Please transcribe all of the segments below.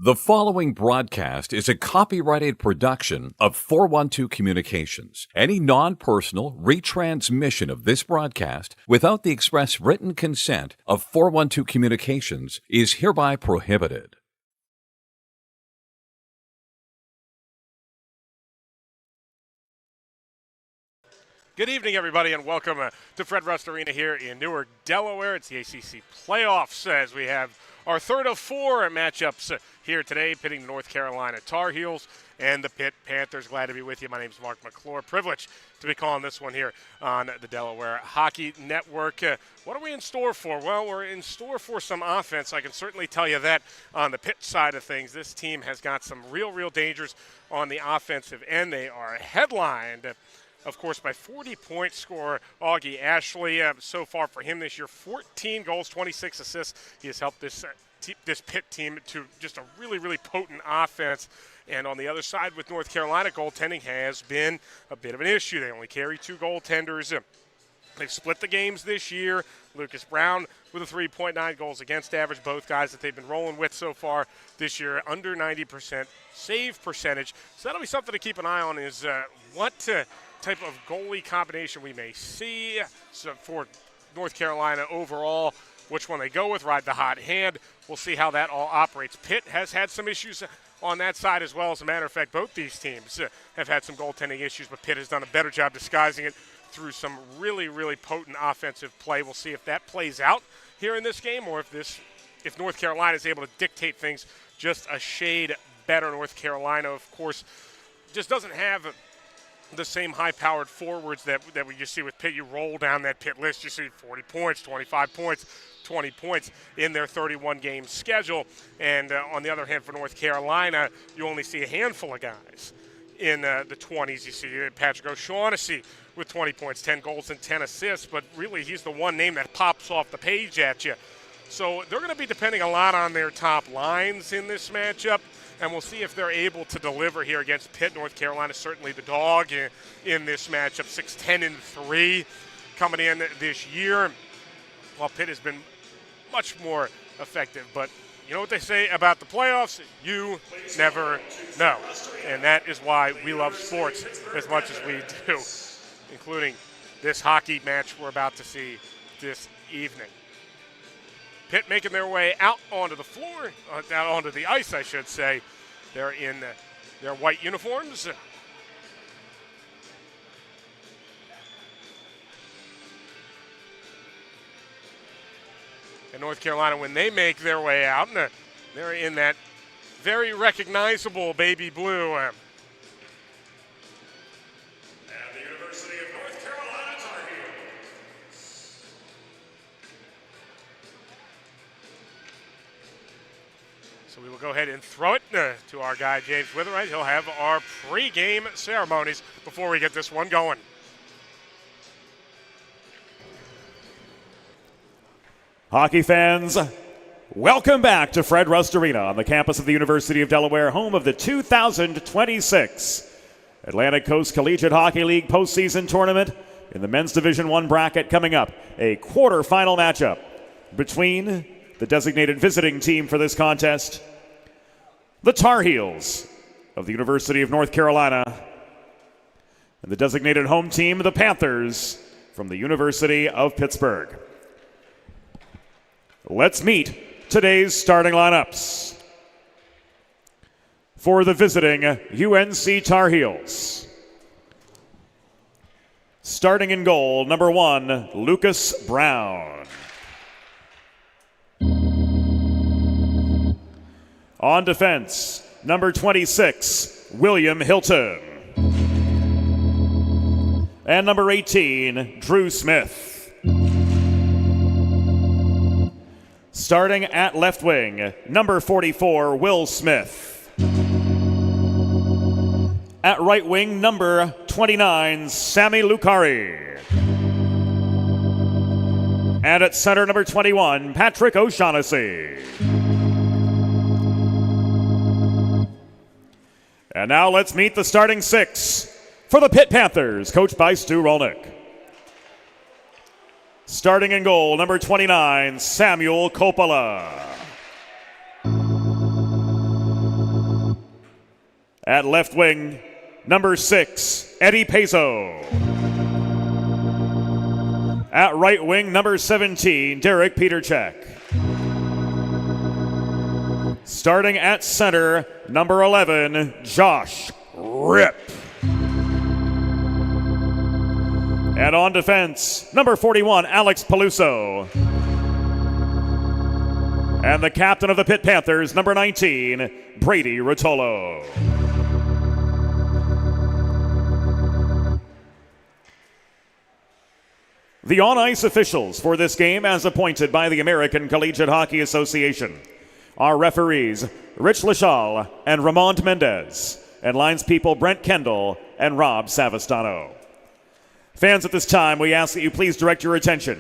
The following broadcast is a copyrighted production of 412 Communications. Any non-personal retransmission of this broadcast without the express written consent of 412 Communications is hereby prohibited. Good evening, everybody, and welcome to Fred Rust Arena here in Newark, Delaware. It's the ACC playoffs as we have our third of four matchups here today, pitting the North Carolina Tar Heels and the Pitt Panthers. Glad to be with you. My name is Mark McClure. Privileged to be calling this one here on the Delaware Hockey Network. What are we in store for? Well, we're in store for some offense. I can certainly tell you that on the Pitt side of things. This team has got some real dangers on the offensive end. They are headlined, of course, by 40-point scorer Augie Ashley. So far for him this year, 14 goals, 26 assists. He has helped this Pitt team to just a really potent offense. And on the other side with North Carolina, goaltending has been a bit of an issue. They only carry two goaltenders. They've split the games this year. Lucas Brown with a 3.9 goals against average. Both guys that they've been rolling with so far this year, under 90% save percentage. So that'll be something to keep an eye on, is what type of goalie combination we may see for North Carolina overall. Which one they go with, ride the hot hand. We'll see how that all operates. Pitt has had some issues on that side as well. As a matter of fact, both these teams have had some goaltending issues, but Pitt has done a better job disguising it through some really potent offensive play. We'll see if that plays out here in this game, or if North Carolina is able to dictate things just a shade better. North Carolina, of course, just doesn't have the same high-powered forwards that we just see with Pitt. You roll down that Pitt list, you see 40 points, 25 points, 20 points in their 31-game schedule. And on the other hand, for North Carolina, you only see a handful of guys in the 20s. You see Patrick O'Shaughnessy with 20 points, 10 goals and 10 assists, but really he's the one name that pops off the page at you. So they're going to be depending a lot on their top lines in this matchup. And we'll see if they're able to deliver here against Pitt. North Carolina certainly the dog in this matchup, 6-10-3 coming in this year, while Pitt has been much more effective. But you know what they say about the playoffs? You never know. And that is why we love sports as much as we do, including this hockey match we're about to see this evening. Pitt making their way out onto the floor, out onto the ice, I should say. They're in their white uniforms. And North Carolina, when they make their way out, they're in that very recognizable baby blue. So we will go ahead and throw it to our guy, James Witherite. He'll have our pre-game ceremonies before we get this one going. Hockey fans, welcome back to Fred Rust Arena on the campus of the University of Delaware, home of the 2026 Atlantic Coast Collegiate Hockey League postseason tournament. In the men's Division I bracket coming up, a quarterfinal matchup between the designated visiting team for this contest, the Tar Heels of the University of North Carolina, and the designated home team, the Panthers from the University of Pittsburgh. Let's meet today's starting lineups. For the visiting UNC Tar Heels, starting in goal, number 1, Lucas Brown. On defense, number 26, William Hilton. And number 18, Drew Smith. Starting at left wing, number 44, Will Smith. At right wing, number 29, Sami Lukari. And at center, number 21, Patrick O'Shaughnessy. And now let's meet the starting six for the Pitt Panthers, coached by Stu Rolnick. Starting in goal, number 29, Samuel Coppola. At left wing, number 6, Eddie Pezzo. At right wing, number 17, Derek Peterchek. Starting at center, number 11, Josh Rip. And on defense, number 41, Alex Peluso. And the captain of the Pitt Panthers, number 19, Brady Rotolo. The on-ice officials for this game, as appointed by the American Collegiate Hockey Association, are referees Rich Lachal and Ramond Mendez, and linespeople Brent Kendall and Rob Savastano. Fans, at this time, we ask that you please direct your attention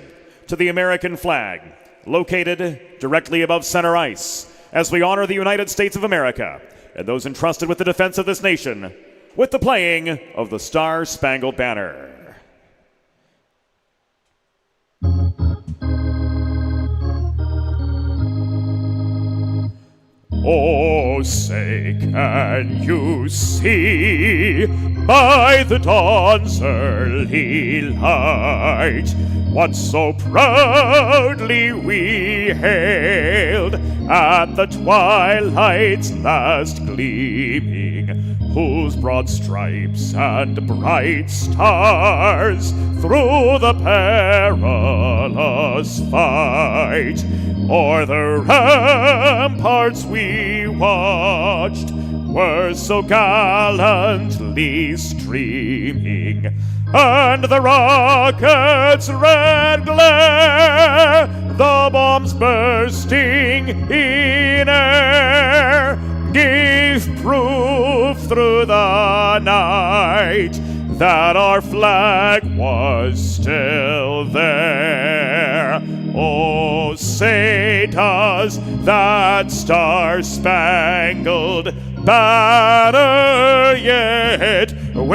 to the American flag, located directly above center ice, as we honor the United States of America and those entrusted with the defense of this nation with the playing of the Star-Spangled Banner. Oh, say, can you see by the dawn's early light what so proudly we hailed at the twilight's last gleaming, whose broad stripes and bright stars through the perilous fight o'er the ramparts we watched were so gallantly streaming, and the rockets' red glare, the bombs bursting in air, gave proof through the night that our flag was still there. Oh, say does that star-spangled banner yet wave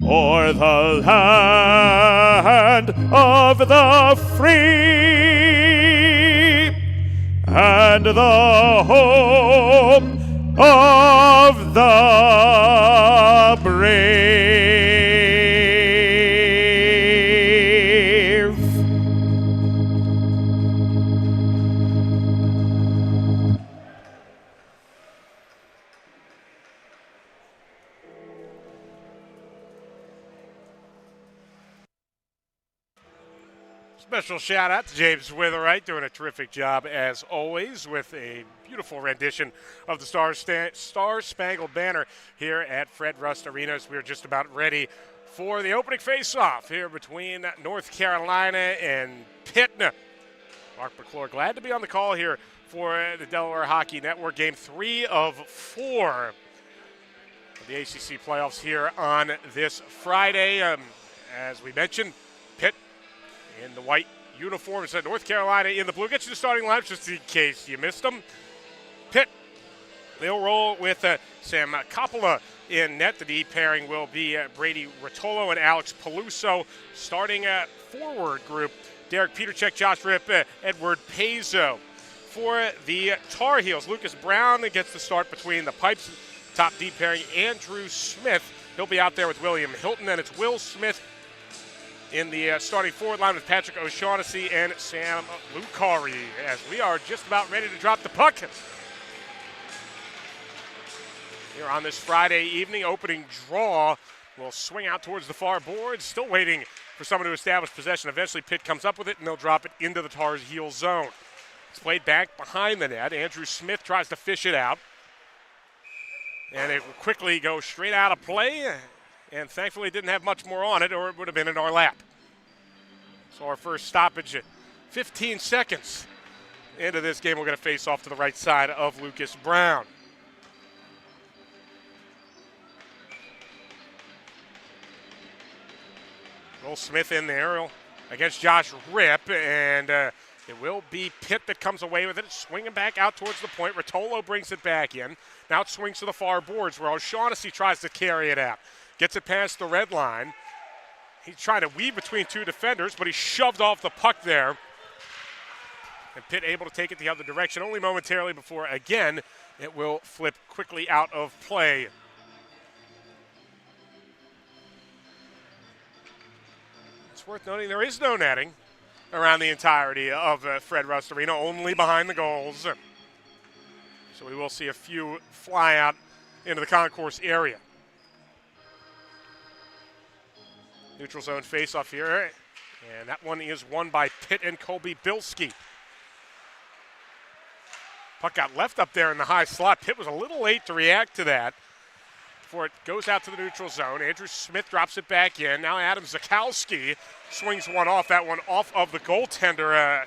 o'er the land of the free and the home of the brave. Special shout out to James Witherite, doing a terrific job as always with a beautiful rendition of the Star-Spangled Banner here at Fred Rust Arena. As we're just about ready for the opening face-off here between North Carolina and Pitt. Mark McClure, glad to be on the call here for the Delaware Hockey Network. Game 3 of 4 of the ACC playoffs here on this Friday. As we mentioned, Pitt in the white uniforms, North Carolina in the blue. Get you the starting lineups just in case you missed them. Pitt, they'll roll with Sam Coppola in net. The D pairing will be Brady Rotolo and Alex Peluso. Starting forward group, Derek Peterchek, Josh Rip, Edward Pezzo. For the Tar Heels, Lucas Brown gets the start between the pipes. Top D pairing, Andrew Smith. He'll be out there with William Hilton, and it's Will Smith in the starting forward line with Patrick O'Shaughnessy and Sam Lucari, as we are just about ready to drop the puck here on this Friday evening. Opening draw will swing out towards the far boards, still waiting for someone to establish possession. Eventually Pitt comes up with it, and they'll drop it into the Tars' heel zone. It's played back behind the net. Andrew Smith tries to fish it out, and it will quickly go straight out of play. And thankfully didn't have much more on it, or it would have been in our lap. So our first stoppage at 15 seconds into this game. We're going to face off to the right side of Lucas Brown. Will Smith in there against Josh Ripp, and it will be Pitt that comes away with it, swinging back out towards the point. Rotolo brings it back in. Now it swings to the far boards where O'Shaughnessy tries to carry it out. Gets it past the red line. He's trying to weave between two defenders, but he shoved off the puck there. And Pitt able to take it the other direction only momentarily before, again, it will flip quickly out of play. It's worth noting there is no netting around the entirety of Fred Rust Arena, only behind the goals. So we will see a few fly out into the concourse area. Neutral zone face-off here, and that one is won by Pitt and Colby Bilski. Puck got left up there in the high slot. Pitt was a little late to react to that before it goes out to the neutral zone. Andrew Smith drops it back in. Now Adam Zakowski swings one off. That one off of the goaltender,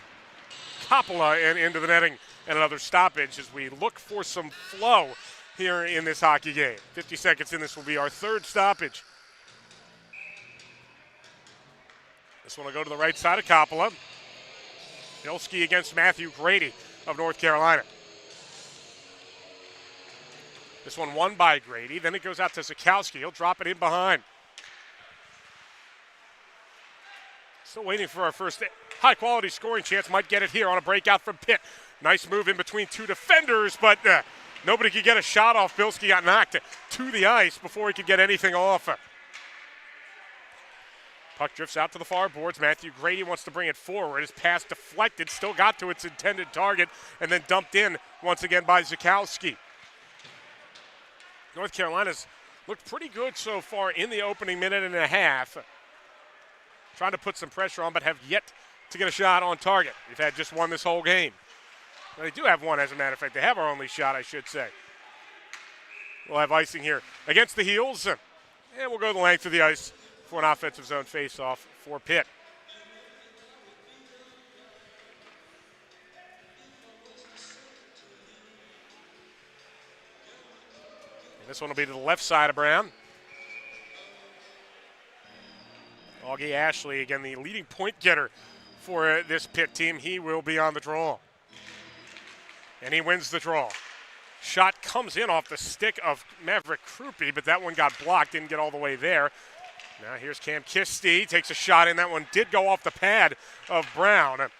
Coppola, and into the netting. And another stoppage as we look for some flow here in this hockey game. 50 seconds in, this will be our third stoppage. This one will go to the right side of Coppola. Bilski against Matthew Grady of North Carolina. This one won by Grady. Then it goes out to Zakowski. He'll drop it in behind. Still waiting for our first high-quality scoring chance. Might get it here on a breakout from Pitt. Nice move in between two defenders, but nobody could get a shot off. Bilski got knocked to the ice before he could get anything off. Puck drifts out to the far boards. Matthew Grady wants to bring it forward. His pass deflected, still got to its intended target, and then dumped in once again by Zakowski. North Carolina's looked pretty good so far in the opening minute and a half. Trying to put some pressure on, but have yet to get a shot on target. We've had just one this whole game. Well, they do have one, as a matter of fact. They have our only shot, I should say. We'll have icing here against the Heels, and we'll go the length of the ice for an offensive zone face-off for Pitt. And this one will be to the left side of Brown. Augie Ashley, again, the leading point getter for this Pitt team. He will be on the draw. And he wins the draw. Shot comes in off the stick of Maverick Krupe, but that one got blocked, didn't get all the way there. Now here's Cam Kisty, takes a shot in. That one did go off the pad of Brown. It's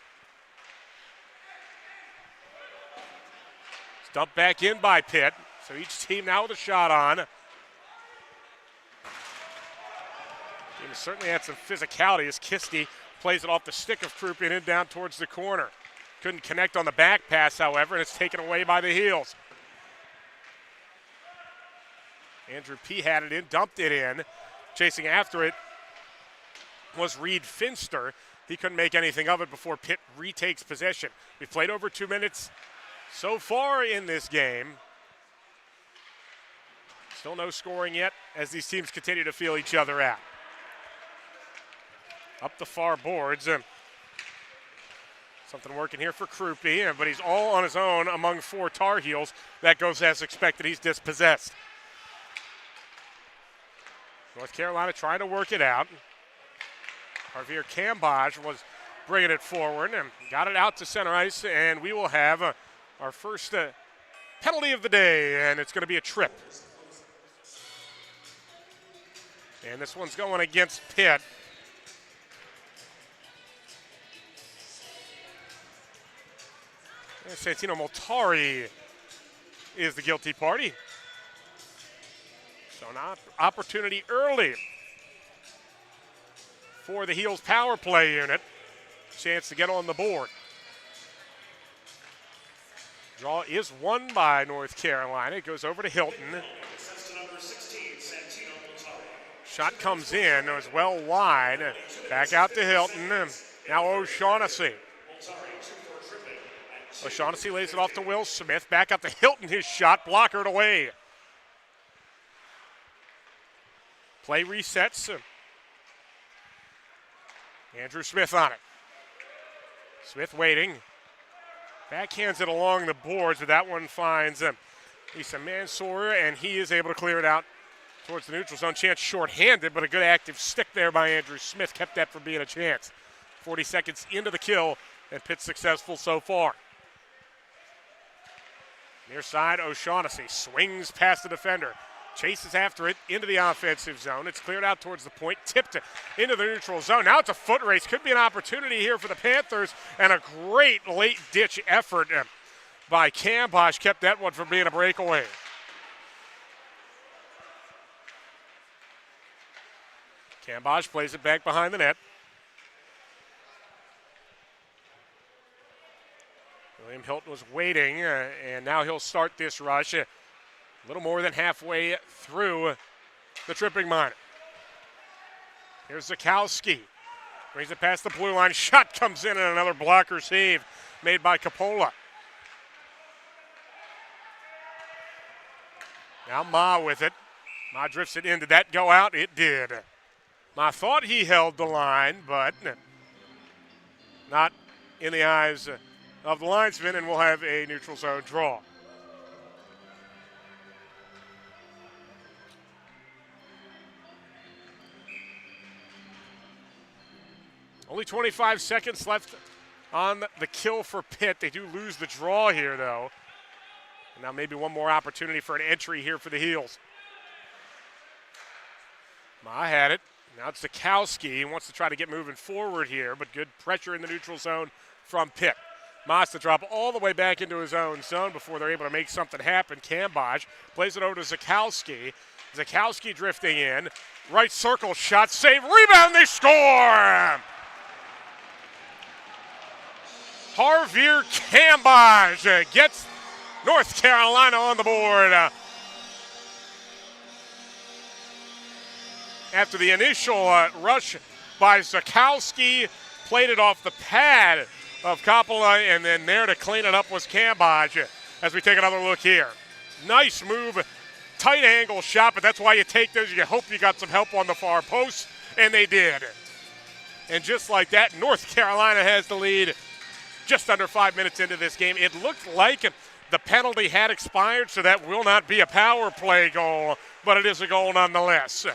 dumped back in by Pitt. So each team now with a shot on. Team has certainly had some physicality as Kisty plays it off the stick of Krupe and in down towards the corner. Couldn't connect on the back pass, however, and it's taken away by the Heels. Andrew P. had it in, dumped it in. Chasing after it was Reed Finster. He couldn't make anything of it before Pitt retakes possession. We've played over 2 minutes so far in this game. Still no scoring yet as these teams continue to feel each other out. Up the far boards. Something working here for Krupe, but he's all on his own among four Tar Heels. That goes as expected. He's dispossessed. North Carolina trying to work it out. Javier Cambage was bringing it forward and got it out to center ice, and we will have our first penalty of the day, and it's going to be a trip. And this one's going against Pitt. And Santino Moltari is the guilty party. So an opportunity early for the Heels power play unit. Chance to get on the board. Draw is won by North Carolina. It goes over to Hilton. Shot comes in. It was well wide. Back out to Hilton. Now O'Shaughnessy. O'Shaughnessy lays it off to Will Smith. Back up to Hilton. His shot blockered away. Play resets. Andrew Smith on it. Smith waiting. Backhands it along the boards, but that one finds Lisa Mansour, and he is able to clear it out towards the neutral zone. Chance short-handed, but a good active stick there by Andrew Smith kept that from being a chance. 40 seconds into the kill, and Pitt successful so far. Near side, O'Shaughnessy swings past the defender. Chases after it into the offensive zone. It's cleared out towards the point, tipped into the neutral zone. Now it's a foot race. Could be an opportunity here for the Panthers, and a great late-ditch effort by Kambosh kept that one from being a breakaway. Kambosh plays it back behind the net. William Hilton was waiting, and now he'll start this rush. A little more than halfway through the tripping minor. Here's Zukowski. Brings it past the blue line. Shot comes in, and another blocker save made by Coppola. Now Ma with it. Ma drifts it in. Did that go out? It did. Ma thought he held the line, but not in the eyes of the linesman, and we'll have a neutral zone draw. Only 25 seconds left on the kill for Pitt. They do lose the draw here, though. And now maybe one more opportunity for an entry here for the Heels. Ma had it. Now it's Zukowski. He wants to try to get moving forward here, but good pressure in the neutral zone from Pitt. Maas to drop all the way back into his own zone before they're able to make something happen. Kambosh plays it over to Zukowski. Zukowski drifting in. Right circle shot, save, rebound, they score! Harvier Kambosh gets North Carolina on the board. After the initial rush by Zukowski, played it off the pad of Coppola, and then there to clean it up was Kambosh. As we take another look here. Nice move, tight angle shot, but that's why you take those. You hope you got some help on the far post, and they did. And just like that, North Carolina has the lead just under 5 minutes into this game. It looked like the penalty had expired, so that will not be a power play goal, but it is a goal nonetheless.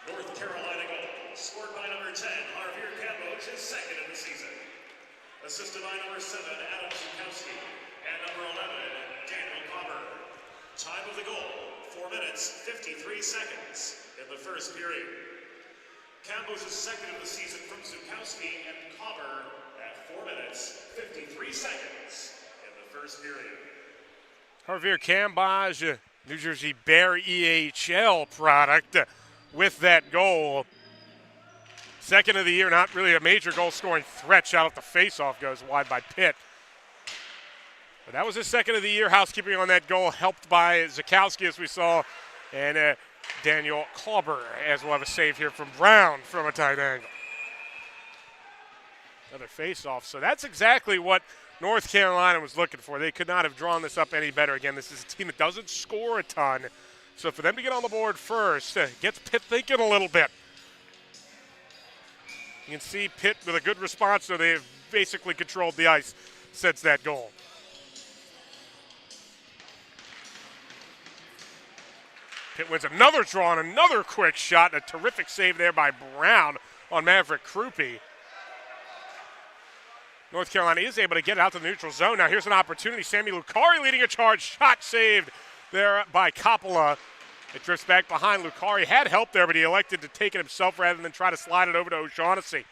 North Carolina goal, scored by number 10, Harvier Kambosh, his second of the season. Assisted by number 7, Adam Zukowski, and number 11, Daniel Copper. Time of the goal, 4 minutes, 53 seconds in the first period. Kambosh's second of the season from Zukowski and Copper at 4 minutes, 53 seconds in the first period. Harvier Kambosh, New Jersey Bear EHL product with that goal. Second of the year, not really a major goal-scoring threat. Shot off the face-off, goes wide by Pitt. But that was his second of the year. Housekeeping on that goal, helped by Zukowski, as we saw, and Daniel Klauber, as we'll have a save here from Brown from a tight angle. Another face-off. So that's exactly what North Carolina was looking for. They could not have drawn this up any better. Again, this is a team that doesn't score a ton. So for them to get on the board first gets Pitt thinking a little bit. You can see Pitt with a good response, so they've basically controlled the ice since that goal. Pitt wins another draw and another quick shot. A terrific save there by Brown on Maverick Krupe. North Carolina is able to get out to the neutral zone. Now here's an opportunity. Sammy Lucari leading a charge. Shot saved there by Coppola. It drifts back behind. Lucari had help there, but he elected to take it himself rather than try to slide it over to O'Shaughnessy.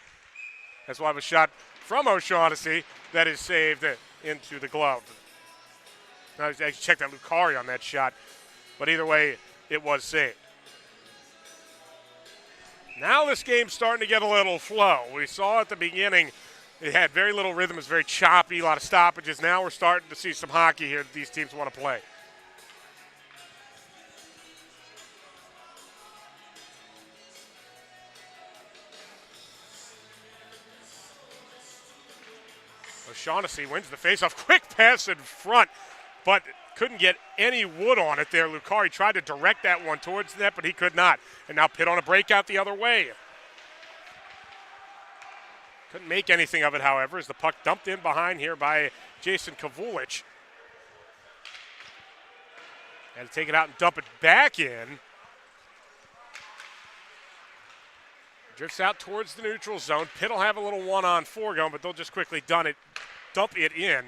As we'll have a shot from O'Shaughnessy that is saved into the glove. Now I checked that Lucari on that shot, but either way, it was saved. Now this game's starting to get a little flow. We saw at the beginning it had very little rhythm. It was very choppy, a lot of stoppages. Now we're starting to see some hockey here that these teams want to play. O'Shaughnessy wins the faceoff. Quick pass in front, but couldn't get any wood on it there. Lucari tried to direct that one towards the net, but he could not. And now Pitt on a breakout the other way. Couldn't make anything of it, however, as the puck dumped in behind here by Jason Kavulich. Had to take it out and dump it back in. Drifts out towards the neutral zone. Pitt will have a little 1-on-4 going, but they'll just quickly dump it in.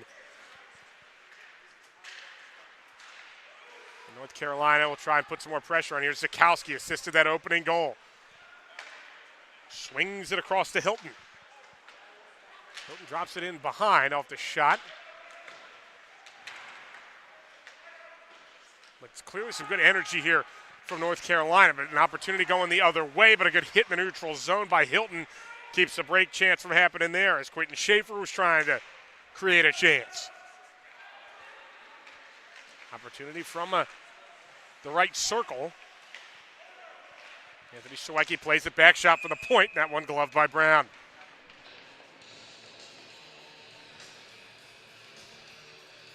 North Carolina will try and put some more pressure on here. Zakowski assisted that opening goal. Swings it across to Hilton. Hilton drops it in behind off the shot. But it's clearly some good energy here from North Carolina, but an opportunity going the other way, but a good hit in the neutral zone by Hilton keeps the break chance from happening there as Quentin Schaefer was trying to create a chance. Opportunity from the right circle. Anthony Shawecki plays it back, shot for the point. That one gloved by Brown.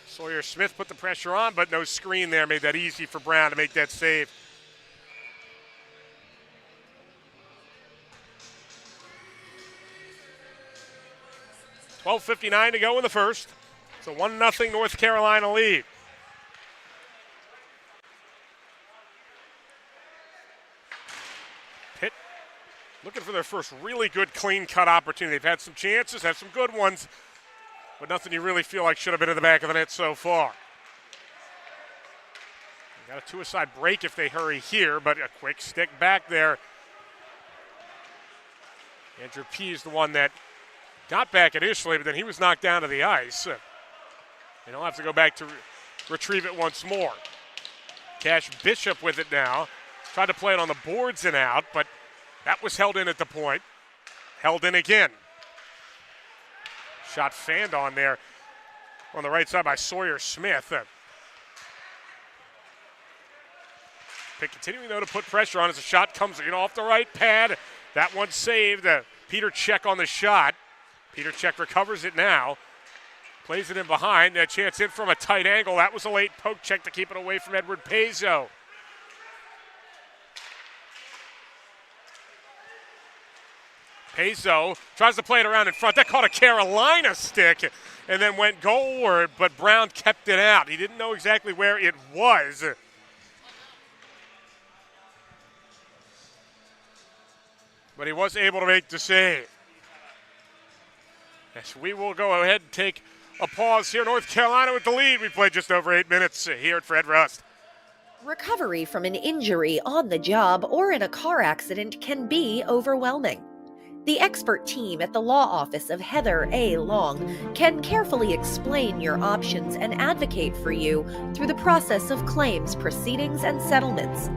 Sawyer Smith put the pressure on, but no screen there. Made that easy for Brown to make that save. .12:59 to go in the first. It's a 1-0 North Carolina lead. Pitt looking for their first really good clean-cut opportunity. They've had some chances, have some good ones, but nothing you really feel like should have been in the back of the net so far. They got a two-a-side break if they hurry here, but a quick stick back there. Andrew P. is the one that got back initially, but then he was knocked down to the ice. And he'll have to go back to retrieve it once more. Cash Bishop with it now. Tried to play it on the boards and out, but that was held in at the point. Held in again. Shot fanned on there on the right side by Sawyer Smith. Pitt continuing, though, to put pressure on as the shot comes in off the right pad. That one saved. Peter Check on the shot. Peter Check recovers it now. Plays it in behind. A chance in from a tight angle. That was a late poke check to keep it away from Edward Pezzo. Pezzo tries to play it around in front. That caught a Carolina stick and then went goalward, but Brown kept it out. He didn't know exactly where it was. But he was able to make the save. Yes, we will go ahead and take a pause here. North Carolina with the lead. We played just over 8 minutes here at Fred Rust. Recovery from an injury on the job or in a car accident can be overwhelming. The expert team at the law office of Heather A. Long can carefully explain your options and advocate for you through the process of claims, proceedings, and settlements.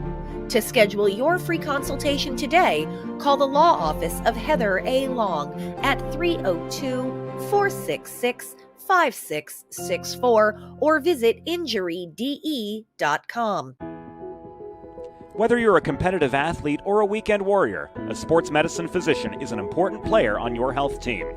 To schedule your free consultation today, call the law office of Heather A. Long at 302-466-5664 or visit injuryde.com. Whether you're a competitive athlete or a weekend warrior, a sports medicine physician is an important player on your health team.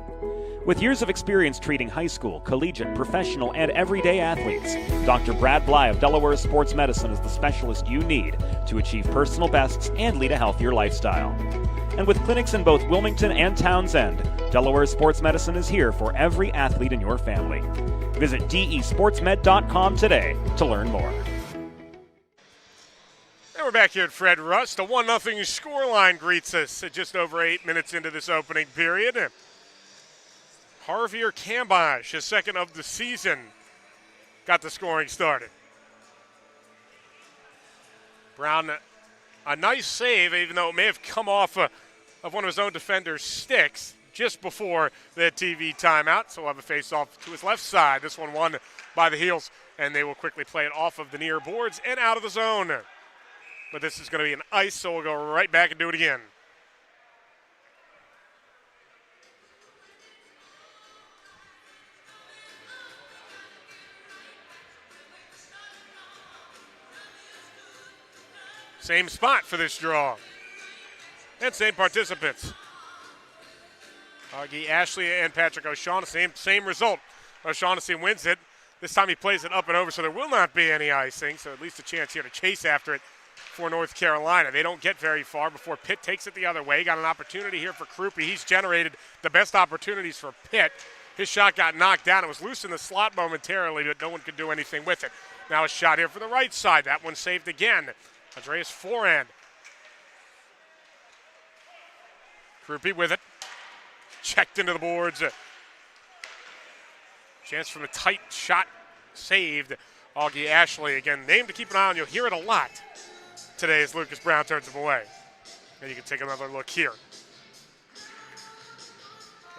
With years of experience treating high school, collegiate, professional, and everyday athletes, Dr. Brad Bly of Delaware Sports Medicine is the specialist you need to achieve personal bests and lead a healthier lifestyle. And with clinics in both Wilmington and Townsend, Delaware Sports Medicine is here for every athlete in your family. Visit desportsmed.com today to learn more. And we're back here at Fred Rust. A 1-0 scoreline greets us at just over 8 minutes into this opening period. Javier Cambage, his second of the season, got the scoring started. Brown, a nice save, even though it may have come off of one of his own defender's sticks just before the TV timeout. So we'll have a face-off to his left side. This one won by the heels, and they will quickly play it off of the near boards and out of the zone. But this is going to be an ice, so we'll go right back and do it again. Same spot for this draw. And same participants. Augie Ashley and Patrick O'Shaughnessy. Same result. O'Shaughnessy wins it. This time he plays it up and over, so there will not be any icing. So at least a chance here to chase after it for North Carolina. They don't get very far before Pitt takes it the other way. Got an opportunity here for Krupe. He's generated the best opportunities for Pitt. His shot got knocked down. It was loose in the slot momentarily, but no one could do anything with it. Now a shot here for the right side. That one saved again. Andreas forehand. Krupe with it. Checked into the boards. Chance from a tight shot saved. Augie Ashley, again, name to keep an eye on. You'll hear it a lot today as Lucas Brown turns him away. And you can take another look here.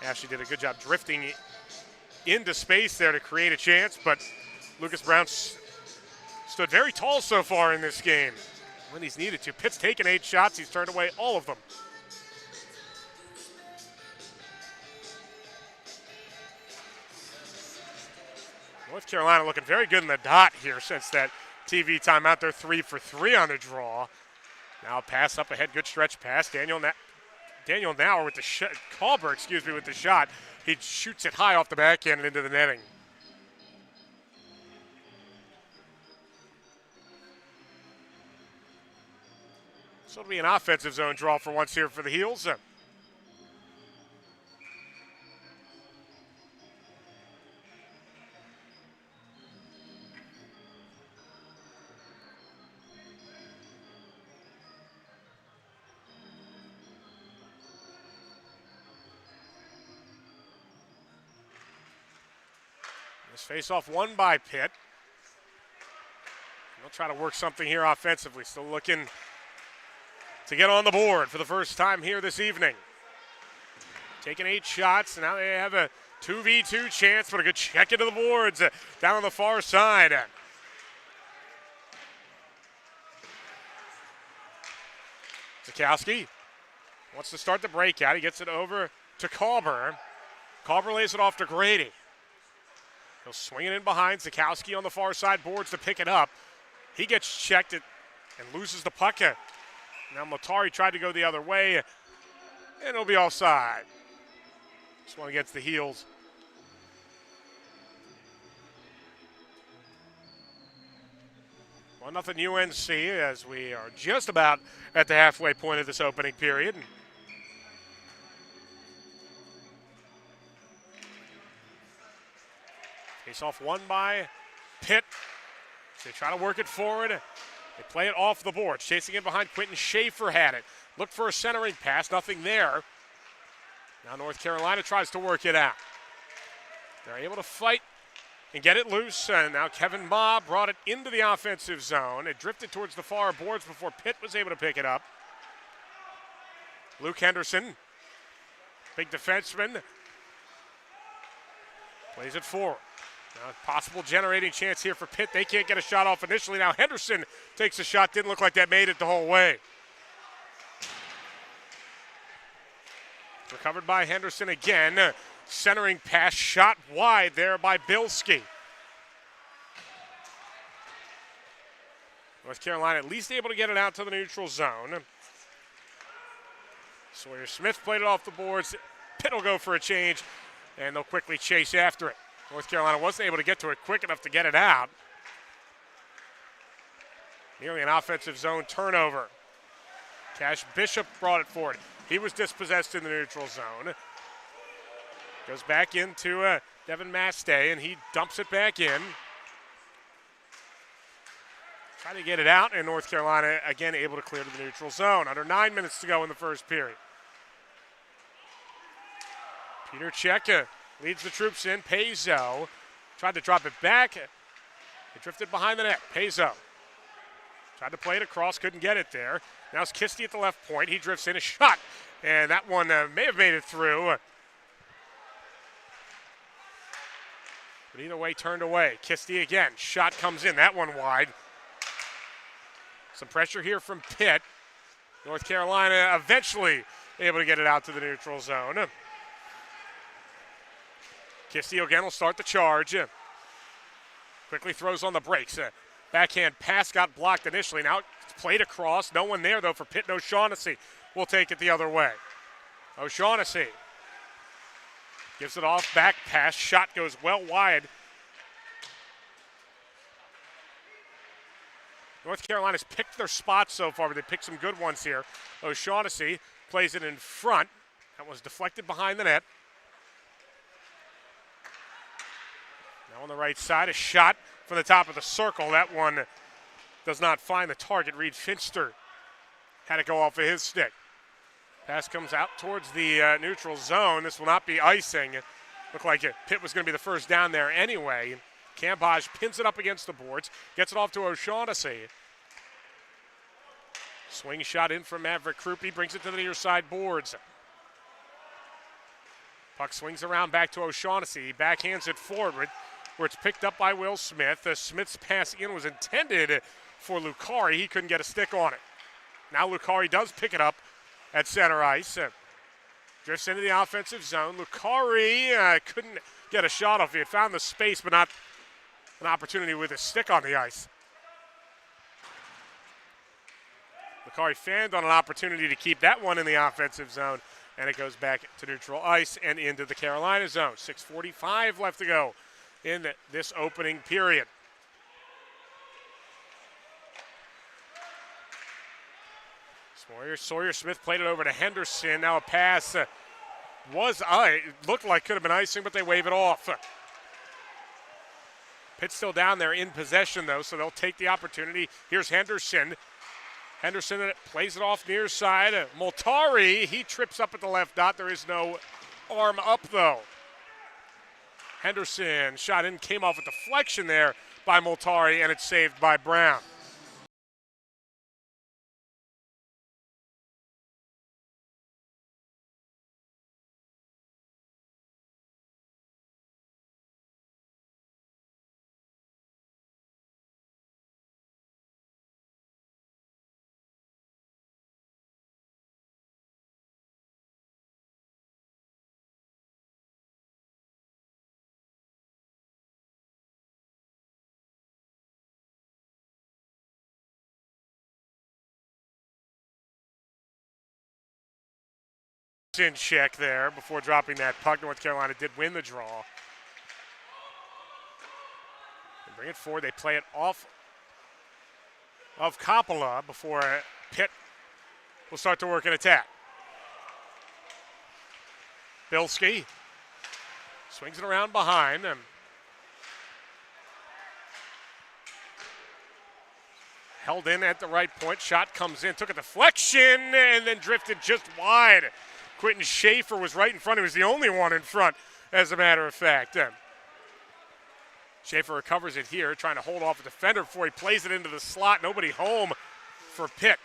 Ashley did a good job drifting into space there to create a chance, but Lucas Brown stood very tall so far in this game when he's needed to. Pitt's taken 8 shots. He's turned away all of them. North Carolina looking very good in the dot here since that TV timeout. They're 3 for 3 on the draw. Now pass up ahead, good stretch pass. Daniel Nauer with the Kalber, with the shot. He shoots it high off the backhand and into the netting. So it'll be an offensive zone draw for once here for the Heels. This face-off won by Pitt. They'll try to work something here offensively. Still looking to get on the board for the first time here this evening. Taking 8 shots, and now they have a 2v2 chance, but a good check into the boards down on the far side. Zakowski wants to start the breakout. He gets it over to Kalber. Kalber lays it off to Grady. He'll swing it in behind. Zakowski on the far side boards to pick it up. He gets checked and loses the puck. Now Motari tried to go the other way, and it'll be offside. This one against the Heels. Well, nothing UNC as we are just about at the halfway point of this opening period. Face-off won by Pitt. They try to work it forward. They play it off the board. Chasing it behind Quentin Schaefer had it. Look for a centering pass. Nothing there. Now North Carolina tries to work it out. They're able to fight and get it loose. And now Kevin Ma brought it into the offensive zone. It drifted towards the far boards before Pitt was able to pick it up. Luke Henderson, big defenseman, plays it forward. Now, possible generating chance here for Pitt. They can't get a shot off initially. Now Henderson takes a shot. Didn't look like that made it the whole way. Recovered by Henderson again. Centering pass shot wide there by Bilski. North Carolina at least able to get it out to the neutral zone. Sawyer Smith played it off the boards. Pitt will go for a change, and they'll quickly chase after it. North Carolina wasn't able to get to it quick enough to get it out. Nearly an offensive zone turnover. Cash Bishop brought it forward. He was dispossessed in the neutral zone. Goes back into Devin Mastay, and he dumps it back in. Trying to get it out, and North Carolina again able to clear to the neutral zone. Under 9 minutes to go in the first period. Peter Cech leads the troops in. Paizo tried to drop it back. It drifted behind the net. Paizo tried to play it across, couldn't get it there. Now it's Kisty at the left point. He drifts in a shot, and that one may have made it through. But either way, turned away. Kisty again. Shot comes in. That one wide. Some pressure here from Pitt. North Carolina eventually able to get it out to the neutral zone. Kisty again will start the charge. Quickly throws on the brakes. Backhand pass got blocked initially. Now it's played across. No one there, though, for Pitt. No, O'Shaughnessy will take it the other way. O'Shaughnessy gives it off. Back pass. Shot goes well wide. North Carolina's picked their spots so far, but they picked some good ones here. O'Shaughnessy plays it in front. That was deflected behind the net. Now on the right side, a shot from the top of the circle. That one does not find the target. Reed Finster had it go off of his stick. Pass comes out towards the neutral zone. This will not be icing. Looked like Pitt was going to be the first down there anyway. Campage pins it up against the boards, gets it off to O'Shaughnessy. Swing shot in from Maverick Krupe, brings it to the near side boards. Puck swings around back to O'Shaughnessy. He backhands it forward, where it's picked up by Will Smith. Smith's pass in was intended for Lucari. He couldn't get a stick on it. Now Lucari does pick it up at center ice. Drifts into the offensive zone. Lucari couldn't get a shot off. He had found the space, but not an opportunity with a stick on the ice. Lucari fanned on an opportunity to keep that one in the offensive zone, and it goes back to neutral ice and into the Carolina zone. 6:45 left to go in this opening period. Sawyer Smith played it over to Henderson. Now a pass looked like could have been icing, but they wave it off. Pitt's still down there in possession, though, so they'll take the opportunity. Here's Henderson. Henderson plays it off near side. Moltari, he trips up at the left dot. There is no arm up, though. Henderson shot in, came off a deflection there by Moltari, and it's saved by Brown. In check there before dropping that puck. North Carolina did win the draw. They bring it forward. They play it off of Coppola before Pitt will start to work an attack. Bilski swings it around behind them. Held in at the right point. Shot comes in. Took a deflection and then drifted just wide. Quentin Schaefer was right in front. He was the only one in front, as a matter of fact. Schaefer recovers it here, trying to hold off a defender before he plays it into the slot. Nobody home for Pitt.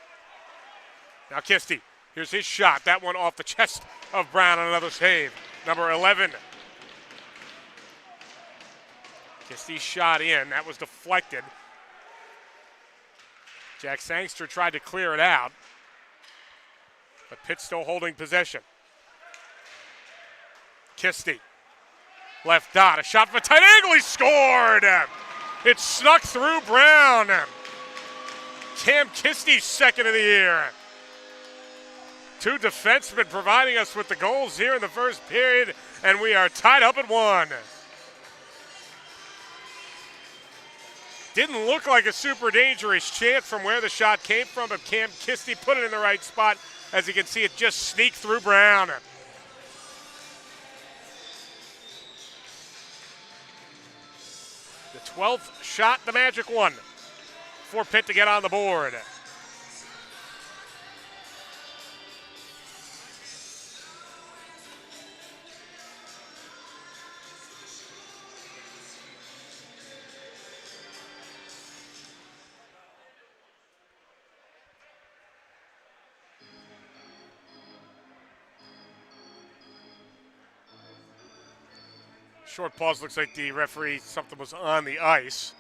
Now Kisty, here's his shot. That one off the chest of Brown on another save. Number 11. Kisty's shot in. That was deflected. Jack Sangster tried to clear it out, but Pitt still holding possession. Kisty, left dot, a shot from a tight angle, he scored! It snuck through Brown. Cam Kisty's second of the year. Two defensemen providing us with the goals here in the first period, and we are tied up at 1. Didn't look like a super dangerous chance from where the shot came from, but Cam Kisty put it in the right spot. As you can see, it just sneaked through Brown. The 12th shot, the magic one for Pitt to get on the board. Short pause, looks like the referee, something was on the ice.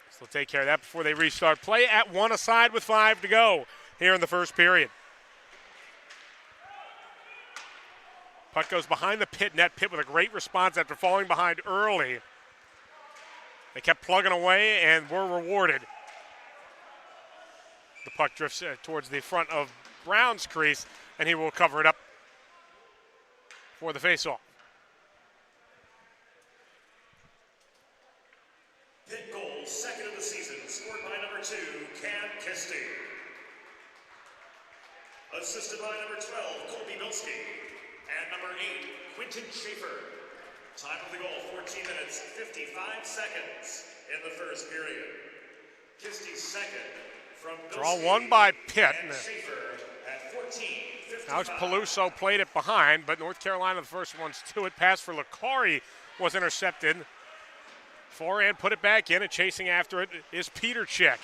So they'll take care of that before they restart play at 1 aside with 5 to go here in the first period. Puck goes behind the Pitt net. Pitt with a great response after falling behind early. They kept plugging away and were rewarded. The puck drifts towards the front of Brown's crease, and he will cover it up for the faceoff. Pitt goal, second of the season, scored by number 2, Cam Kisty. Assisted by number 12, Colby Bilski. And number 8, Quentin Schaefer. Time of the goal, 14 minutes, 55 seconds in the first period. Kisty's second from Draw one by Pitt. and Schaefer at 14:55. Now it's Peluso played it behind, but North Carolina, the first one's to it. Pass for Licari was intercepted. Forehand put it back in, and chasing after it is Peterchek.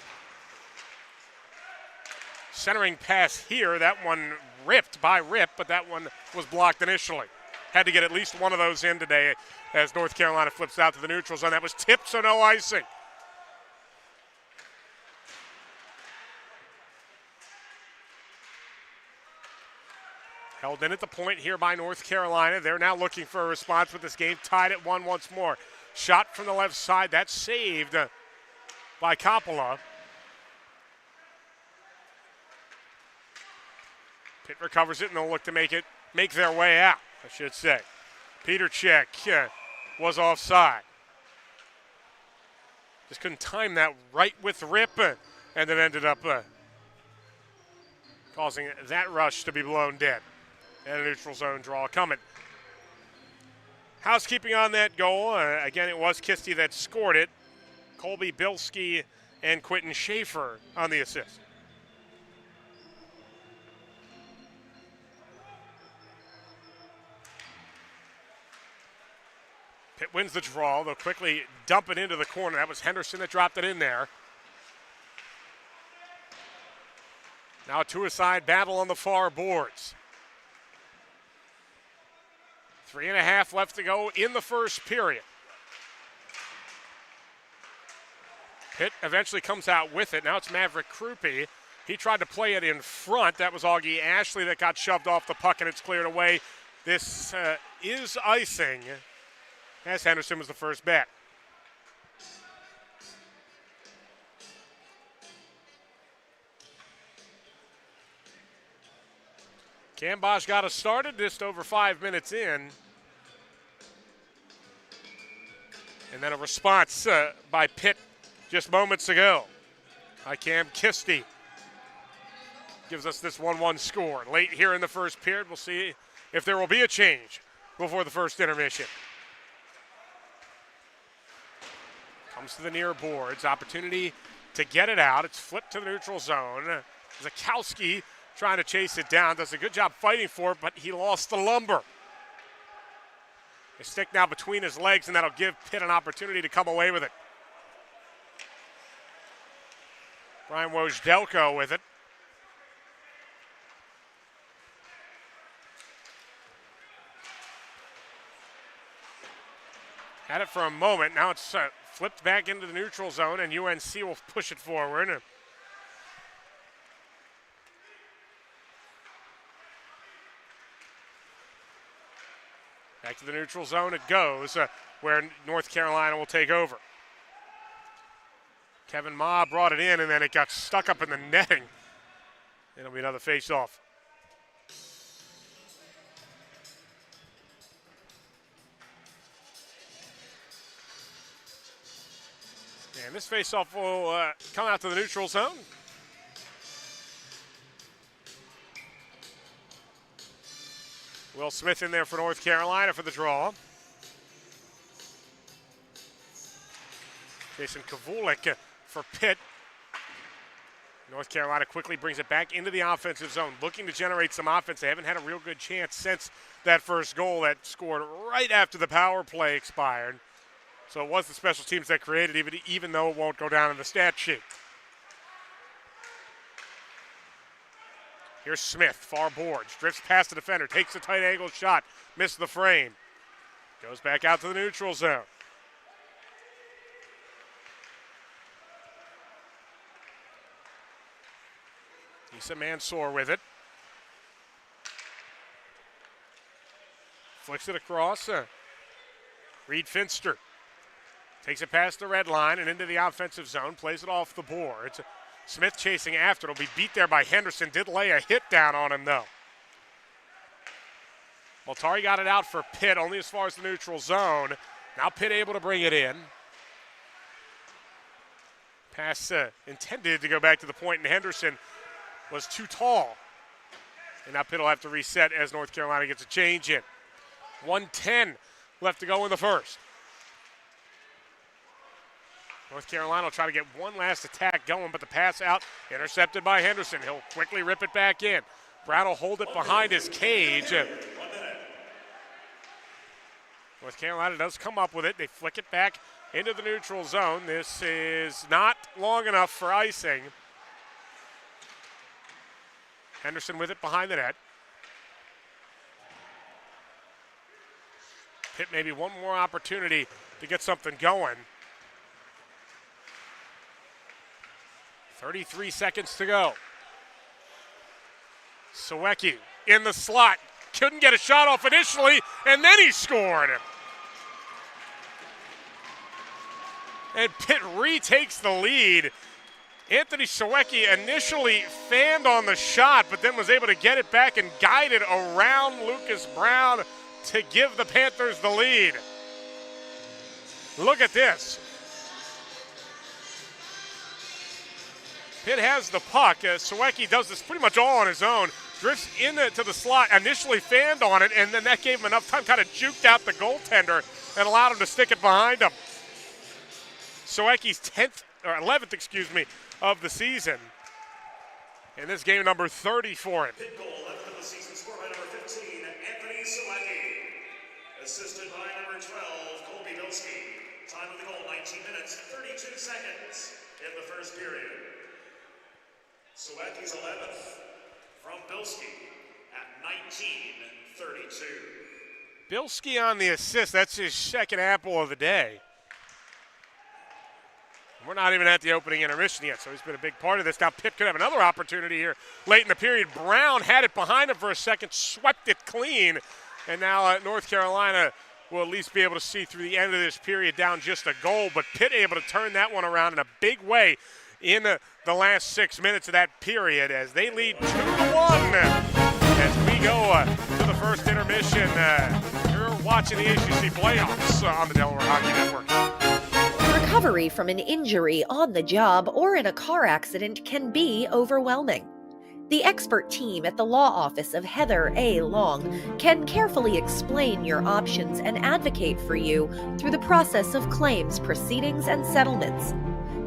Centering pass here. That one ripped by Rip, but that one was blocked initially. Had to get at least one of those in today as North Carolina flips out to the neutral zone. That was tipped, so no icing. Held in at the point here by North Carolina. They're now looking for a response with this game tied at 1 once more. Shot from the left side. That's saved by Coppola. Pitt recovers it, and they'll look to make their way out, I should say. Peterchek was offside. Just couldn't time that right with Rip, and it ended up causing that rush to be blown dead. And a neutral zone draw coming. Housekeeping on that goal. Again, it was Kisty that scored it. Colby Bilski and Quentin Schaefer on the assist. Pitt wins the draw. They'll quickly dump it into the corner. That was Henderson that dropped it in there. Now a two-a-side battle on the far boards. 3.5 left to go in the first period. Pitt eventually comes out with it. Now it's Maverick Krupe. He tried to play it in front. That was Augie Ashley that got shoved off the puck, and it's cleared away. This is icing, as Henderson was the first bet. Cam Bosch got us started just over 5 minutes in. And then a response by Pitt just moments ago by Cam Kisty. Gives us this 1-1 score. Late here in the first period, we'll see if there will be a change before the first intermission. Comes to the near boards. Opportunity to get it out. It's flipped to the neutral zone. Zakowski trying to chase it down. Does a good job fighting for it, but he lost the lumber. A stick now between his legs, and that'll give Pitt an opportunity to come away with it. Brian Wojdelko with it. Had it for a moment. Now it's flipped back into the neutral zone, and UNC will push it forward. Back to the neutral zone it goes, where North Carolina will take over. Kevin Ma brought it in, and then it got stuck up in the netting. It'll be another face-off. And this face-off will come out to the neutral zone. Will Smith in there for North Carolina for the draw. Jason Kavulik for Pitt. North Carolina quickly brings it back into the offensive zone, looking to generate some offense. They haven't had a real good chance since that first goal that scored right after the power play expired. So it was the special teams that created it, even though it won't go down in the stat sheet. Here's Smith, far boards, drifts past the defender, takes a tight angle shot, missed the frame. Goes back out to the neutral zone. Issa Mansour with it. Flicks it across. Reed Finster takes it past the red line and into the offensive zone, plays it off the boards. Smith chasing after. It'll be beat there by Henderson. Did lay a hit down on him, though. Multari got it out for Pitt, only as far as the neutral zone. Now Pitt able to bring it in. Pass intended to go back to the point, and Henderson was too tall. And now Pitt will have to reset as North Carolina gets a change in. 1:10 left to go in the first. North Carolina will try to get one last attack going, but the pass out intercepted by Henderson. He'll quickly rip it back in. Brown will hold it behind his cage. North Carolina does come up with it. They flick it back into the neutral zone. This is not long enough for icing. Henderson with it behind the net. Pitt maybe one more opportunity to get something going. 33 seconds to go. Sawecki in the slot. Couldn't get a shot off initially, and then he scored. And Pitt retakes the lead. Anthony Sawecki initially fanned on the shot, but then was able to get it back and guide it around Lucas Brown to give the Panthers the lead. Look at this. Pitt has the puck. Sawecki does this pretty much all on his own. Drifts into the slot, initially fanned on it, and then that gave him enough time, kind of juked out the goaltender and allowed him to stick it behind him. Sawecki's 11th of the season. And this game number 30 for him. Pitt goal, 11th of the season, scored by number 15, Anthony Sawecki. Assisted by number 12, Colby Bilski. Time of the goal, 19 minutes, 32 seconds in the first period. Sawecki's 11th from Bilski at 19:32. Bilski on the assist. That's his second apple of the day. We're not even at the opening intermission yet, so he's been a big part of this. Now Pitt could have another opportunity here late in the period. Brown had it behind him for a second, swept it clean, and now North Carolina will at least be able to see through the end of this period down just a goal, but Pitt able to turn that one around in a big way in the last 6 minutes of that period as they lead 2-1 as we go to the first intermission. You're watching the ACC playoffs on the Delaware Hockey Network. Recovery from an injury on the job or in a car accident can be overwhelming. The expert team at the law office of Heather A. Long can carefully explain your options and advocate for you through the process of claims, proceedings, and settlements.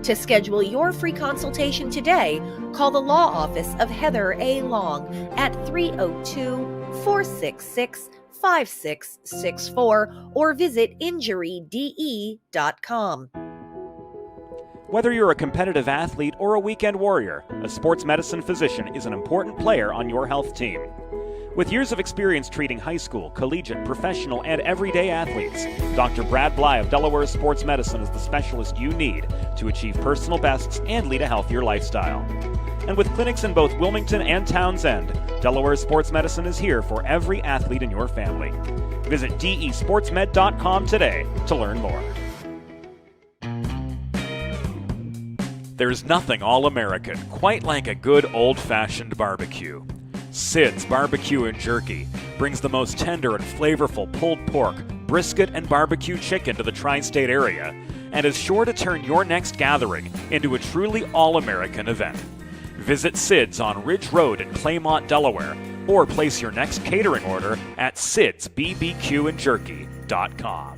To schedule your free consultation today, call the law office of Heather A. Long at 302-466-5664 or visit injuryde.com. Whether you're a competitive athlete or a weekend warrior, a sports medicine physician is an important player on your health team. With years of experience treating high school, collegiate, professional, and everyday athletes, Dr. Brad Bly of Delaware Sports Medicine is the specialist you need to achieve personal bests and lead a healthier lifestyle. And with clinics in both Wilmington and Townsend, Delaware Sports Medicine is here for every athlete in your family. Visit desportsmed.com today to learn more. There's nothing all-American quite like a good old-fashioned barbecue. Sid's Barbecue and Jerky brings the most tender and flavorful pulled pork, brisket, and barbecue chicken to the tri-state area and is sure to turn your next gathering into a truly all-American event. Visit Sid's on Ridge Road in Claymont, Delaware, or place your next catering order at sidsbbqandjerky.com.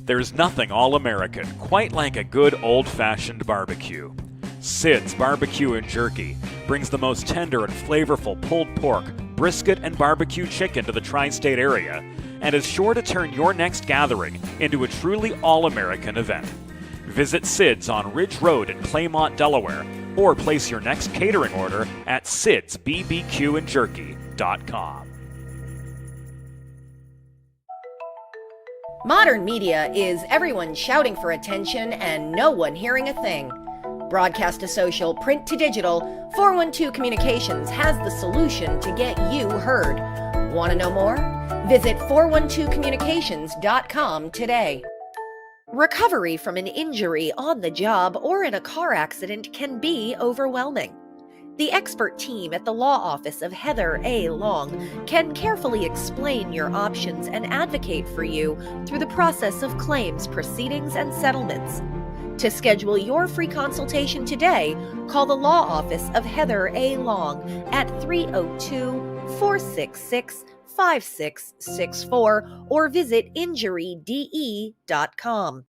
There's nothing all-American quite like a good old-fashioned barbecue. Sid's Barbecue and Jerky brings the most tender and flavorful pulled pork, brisket, and barbecue chicken to the tri-state area and is sure to turn your next gathering into a truly all-American event. Visit Sid's on Ridge Road in Claymont, Delaware, or place your next catering order at sidsbbqandjerky.com. Modern media is everyone shouting for attention and no one hearing a thing. Broadcast to social, print to digital, 412 Communications has the solution to get you heard. Want to know more? Visit 412communications.com today. Recovery from an injury on the job or in a car accident can be overwhelming. The expert team at the law office of Heather A. Long can carefully explain your options and advocate for you through the process of claims, proceedings, and settlements. To schedule your free consultation today, call the law office of Heather A. Long at 302-466-5664 or visit injuryde.com.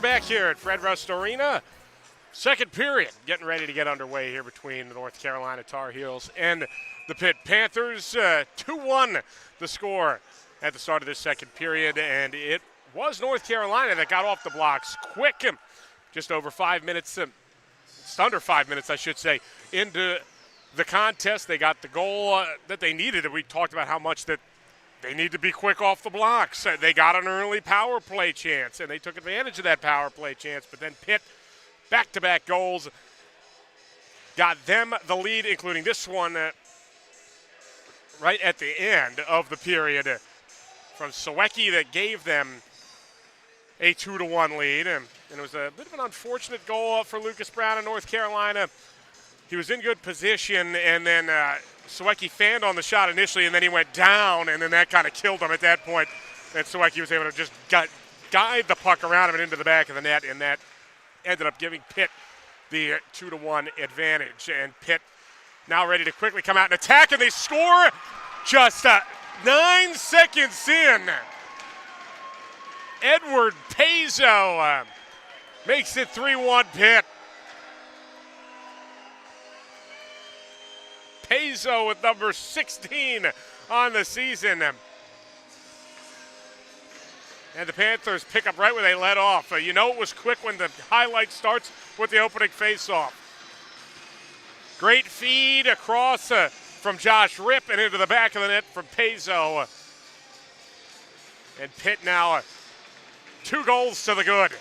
back here at Fred Rust Arena. Second period getting ready to get underway here between the North Carolina Tar Heels and the Pitt Panthers. 2-1 the score at the start of this second period, and it was North Carolina that got off the blocks quick. Just over 5 minutes, just under 5 minutes, I should say, into the contest. They got the goal that they needed. We talked about how much that they need to be quick off the blocks. They got an early power play chance, and they took advantage of that power play chance. But then Pitt, back-to-back goals, got them the lead, including this one right at the end of the period from Sawecki that gave them a 2-1 lead. And it was a bit of an unfortunate goal for Lucas Brown in North Carolina. He was in good position, and then Sawecki fanned on the shot initially, and then he went down, and then that kind of killed him at that point. And Sawecki was able to just guide the puck around him and into the back of the net, and that ended up giving Pitt the 2-1 advantage. And Pitt now ready to quickly come out and attack, and they score just 9 seconds in. Edward Pazzo makes it 3-1 Pitt. Pazzo with number 16 on the season. And the Panthers pick up right where they let off. You know it was quick when the highlight starts with the opening faceoff. Great feed across from Josh Ripp and into the back of the net from Pazzo. And Pitt now 2 goals to the good.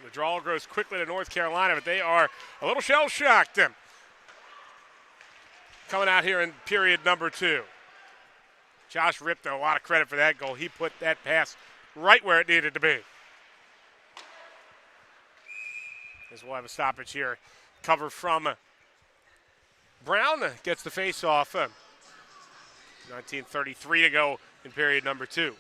The draw grows quickly to North Carolina, but they are a little shell-shocked. Coming out here in period number 2. Josh Ripp, though, a lot of credit for that goal. He put that pass right where it needed to be. As we'll have a stoppage here. Cover from Brown gets the face-off. 19:33 to go in period number 2.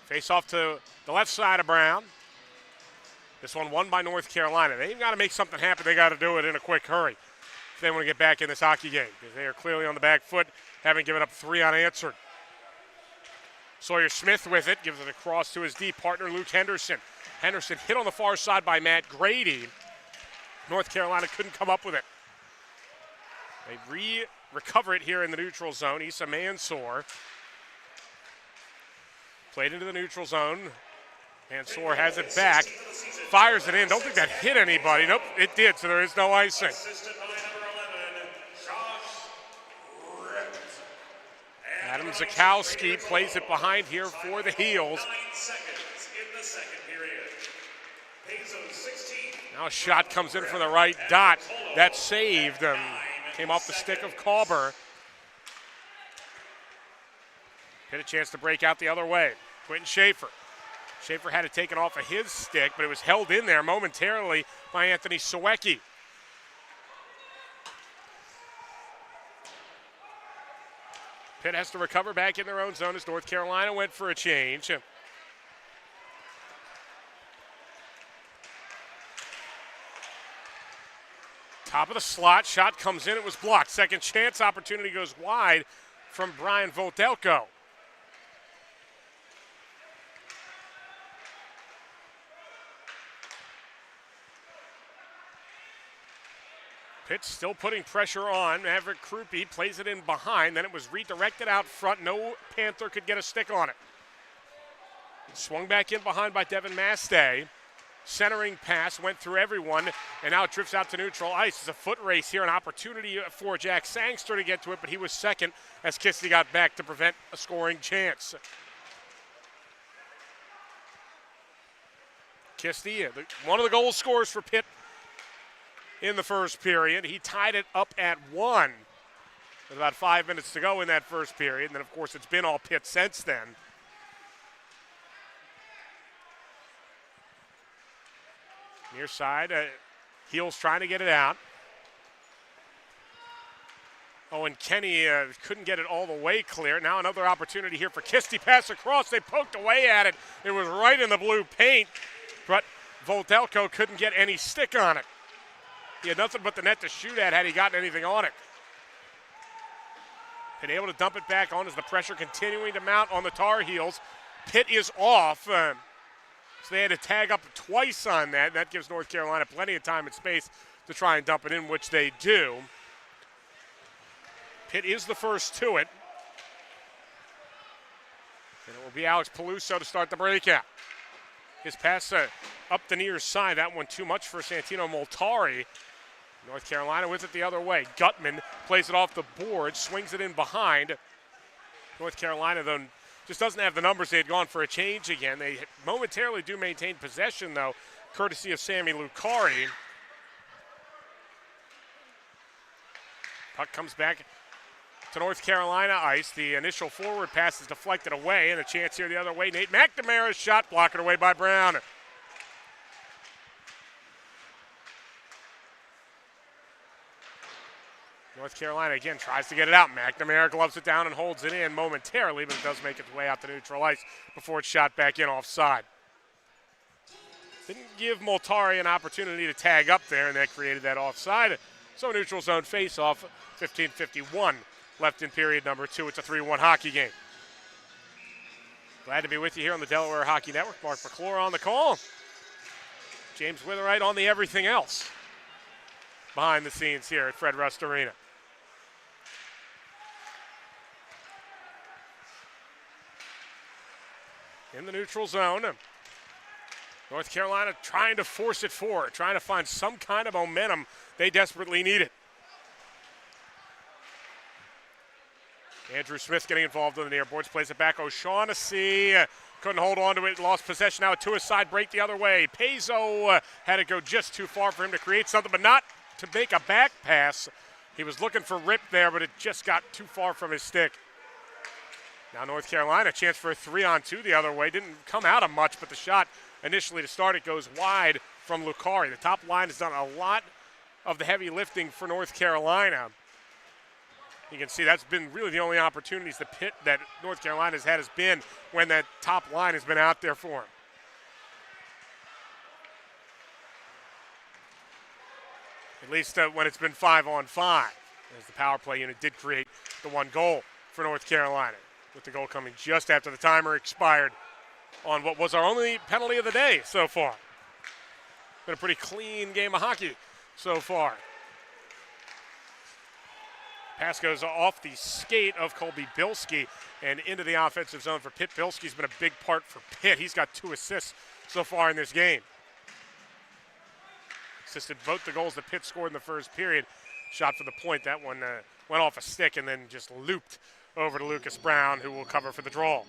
Face off to the left side of Brown. This one won by North Carolina. They've got to make something happen. They got to do it in a quick hurry if they want to get back in this hockey game, because they are clearly on the back foot, having given up 3 unanswered. Sawyer Smith with it, gives it across to his D partner, Luke Henderson. Henderson hit on the far side by Matt Grady. North Carolina couldn't come up with it. They recover it here in the neutral zone. Issa Mansour played into the neutral zone. Mansour has it back, fires it in. Don't think that hit anybody. Nope, it did, so there is no icing. Adam Zakowski plays it behind here for the Heels. Now a shot comes in from the right dot. That saved. Came off the stick of Kauber. Had a chance to break out the other way. Quentin Schaefer. Schaefer had it taken off of his stick, but it was held in there momentarily by Anthony Sawecki. Pitt has to recover back in their own zone as North Carolina went for a change. Top of the slot, shot comes in, it was blocked. Second chance opportunity goes wide from Brian Voltelko. Pitt still putting pressure on. Maverick Krupe plays it in behind. Then it was redirected out front. No Panther could get a stick on it. Swung back in behind by Devin Mastay. Centering pass went through everyone, and now it drifts out to neutral ice. It's a foot race here, an opportunity for Jack Sangster to get to it, but he was second as Kistey got back to prevent a scoring chance. Kistey, one of the goal scorers for Pitt in the first period. He tied it up at 1 with about 5 minutes to go in that first period. And then, of course, it's been all Pitt since then. Near side, Heels trying to get it out. Oh, and Kenny couldn't get it all the way clear. Now another opportunity here for Kistey. Pass across. They poked away at it. It was right in the blue paint. But Voldelko couldn't get any stick on it. He had nothing but the net to shoot at had he gotten anything on it. Been able to dump it back on as the pressure continuing to mount on the Tar Heels. Pitt is off, so they had to tag up twice on that. That gives North Carolina plenty of time and space to try and dump it in, which they do. Pitt is the first to it. And it will be Alex Peluso to start the breakout. His pass up the near side. That one too much for Santino Moltari. North Carolina with it the other way. Gutman plays it off the board, swings it in behind. North Carolina, though, just doesn't have the numbers. They had gone for a change again. They momentarily do maintain possession, though, courtesy of Sammy Lucari. Puck comes back to North Carolina ice. The initial forward pass is deflected away, and a chance here the other way. Nate McNamara's shot blocked away by Brown. North Carolina again tries to get it out. McNamara gloves it down and holds it in momentarily, but it does make its way out to neutral ice before it's shot back in offside. Didn't give Moltari an opportunity to tag up there, and that created that offside. So neutral zone face-off, 15:51 left in period number 2. It's a 3-1 hockey game. Glad to be with you here on the Delaware Hockey Network. Mark McClure on the call. James Witherite on the everything else behind the scenes here at Fred Rust Arena. In the neutral zone, North Carolina trying to force it forward, trying to find some kind of momentum they desperately need it. Andrew Smith getting involved on the near boards, plays it back. O'Shaughnessy couldn't hold on to it, lost possession now to his side, break the other way. Pezzo had to go just too far for him to create something, but not to make a back pass. He was looking for Rip there, but it just got too far from his stick. Now North Carolina, chance for a 3-on-2 the other way. Didn't come out of much, but the shot initially to start it goes wide from Lucari. The top line has done a lot of the heavy lifting for North Carolina. You can see that's been really the only opportunities that North Carolina has had has been when that top line has been out there for him. At least when it's been 5-on-5, as the power play unit did create the one goal for North Carolina, with the goal coming just after the timer expired on what was our only penalty of the day so far. Been a pretty clean game of hockey so far. Pass goes off the skate of Colby Bilski and into the offensive zone for Pitt. Bilski's been a big part for Pitt. He's got 2 assists so far in this game. Assisted both the goals that Pitt scored in the first period. Shot for the point. That one went off a stick and then just looped over to Lucas Brown, who will cover for the draw.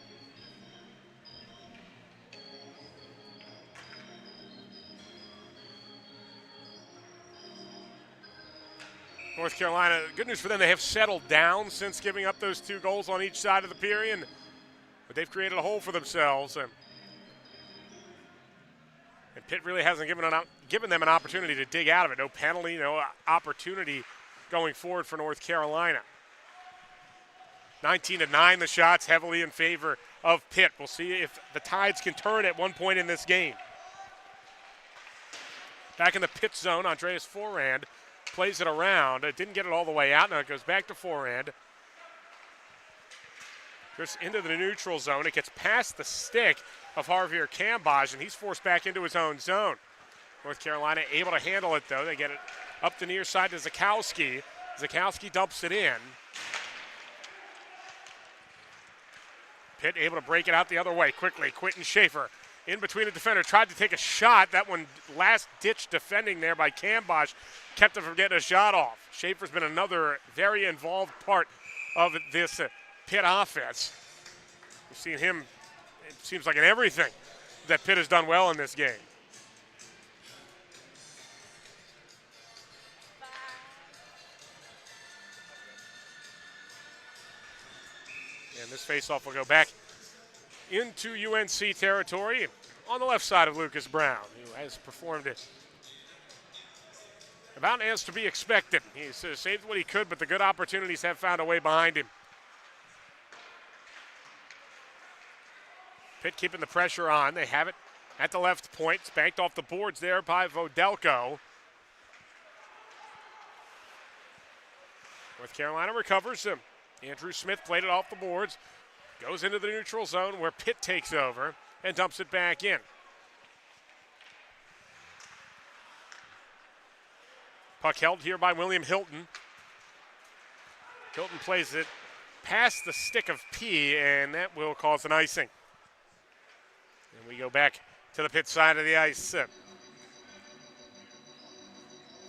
North Carolina, good news for them, they have settled down since giving up those 2 goals on each side of the period. But they've created a hole for themselves. And Pitt really hasn't given them an opportunity to dig out of it. No penalty, no opportunity going forward for North Carolina. 19-9 the shots, heavily in favor of Pitt. We'll see if the tides can turn at one point in this game. Back in the Pitt zone, Andreas Forand plays it around. It didn't get it all the way out. Now it goes back to Forand. Goes into the neutral zone. It gets past the stick of Javier Cambage, and he's forced back into his own zone. North Carolina able to handle it, though. They get it up the near side to Zakowski. Zakowski dumps it in. Pitt able to break it out the other way quickly. Quentin Schaefer in between the defender. Tried to take a shot. That one last-ditch defending there by Cambage kept him from getting a shot off. Schaefer's been another very involved part of this Pitt offense. We've seen him, it seems like, in everything that Pitt has done well in this game. And this faceoff will go back into UNC territory on the left side of Lucas Brown, who has performed it about as to be expected. He's saved what he could, but the good opportunities have found a way behind him. Pitt keeping the pressure on. They have it at the left point. Spanked off the boards there by Vodelko. North Carolina recovers. Andrew Smith played it off the boards. Goes into the neutral zone where Pitt takes over and dumps it back in. Puck held here by William Hilton. Hilton plays it past the stick of P, and that will cause an icing. And we go back to the Pitt side of the ice.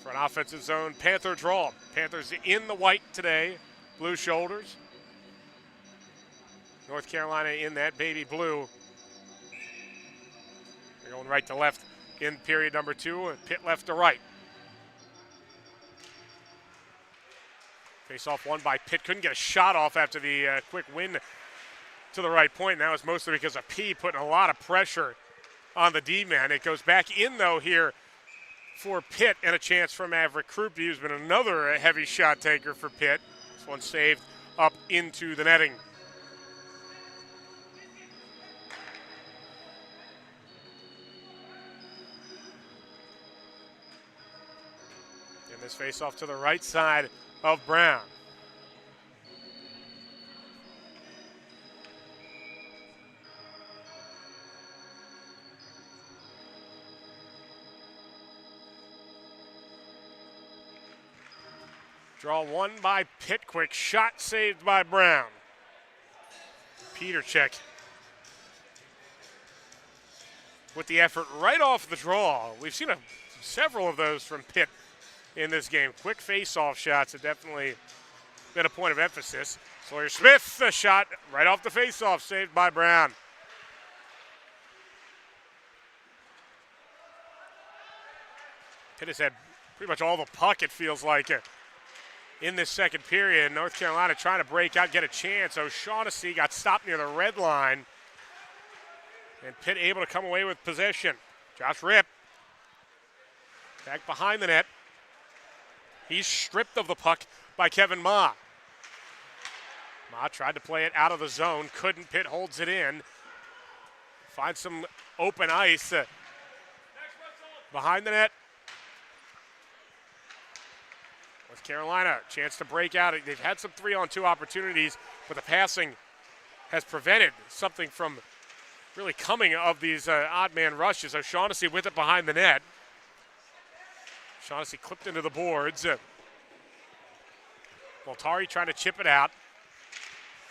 For an offensive zone, Panther draw. Panthers in the white today, blue shoulders. North Carolina in that baby blue. They're going right to left in period number 2, and Pitt left to right. Face-off won by Pitt. Couldn't get a shot off after the quick win to the right point. And that was mostly because of P putting a lot of pressure on the D-man. It goes back in, though, here for Pitt, and a chance for Maverick Krupe, who's been another heavy shot taker for Pitt. This one saved up into the netting. And this face-off to the right side of Brown. Draw one by Pitt. Quick shot saved by Brown. Petercheck with the effort right off the draw. We've seen several of those from Pitt in this game. Quick face-off shots have definitely been a point of emphasis. Sawyer Smith, a shot right off the face-off, saved by Brown. Pitt has had pretty much all the puck, it feels like, in this second period. North Carolina trying to break out, get a chance. O'Shaughnessy got stopped near the red line. And Pitt able to come away with possession. Josh Ripp back behind the net. He's stripped of the puck by Kevin Ma. Ma tried to play it out of the zone. Couldn't. Pitt holds it in. Finds some open ice behind the net. North Carolina, chance to break out. They've had some 3-on-2 opportunities, but the passing has prevented something from really coming of these odd man rushes. O'Shaughnessy with it behind the net. O'Shaughnessy clipped into the boards. Voltari trying to chip it out.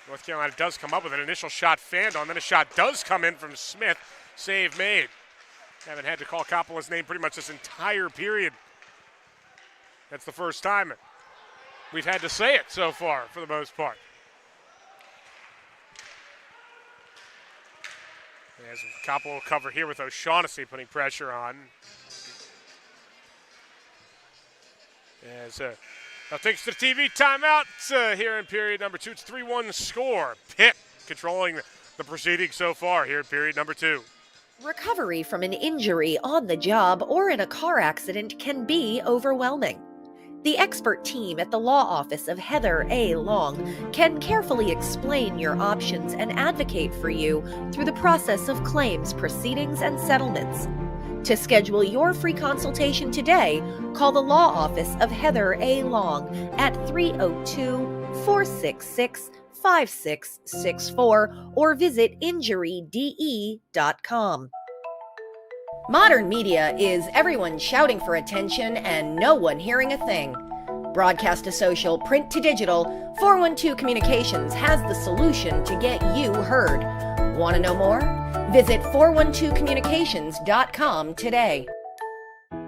North Carolina does come up with an initial shot fanned on, then a shot does come in from Smith. Save made. Haven't had to call Coppola's name pretty much this entire period. That's the first time we've had to say it so far, for the most part. As Coppola will cover here with O'Shaughnessy putting pressure on. As now takes the TV timeout here in period number 2. It's 3-1 score. Pitt controlling the proceedings so far here in period number 2. Recovery from an injury on the job or in a car accident can be overwhelming. The expert team at the law office of Heather A. Long can carefully explain your options and advocate for you through the process of claims, proceedings, and settlements. To schedule your free consultation today, call the law office of Heather A. Long at 302-466-5664 or visit injuryde.com. Modern media is everyone shouting for attention and no one hearing a thing. Broadcast to social, print to digital, 412 Communications has the solution to get you heard. Want to know more? Visit 412communications.com today. And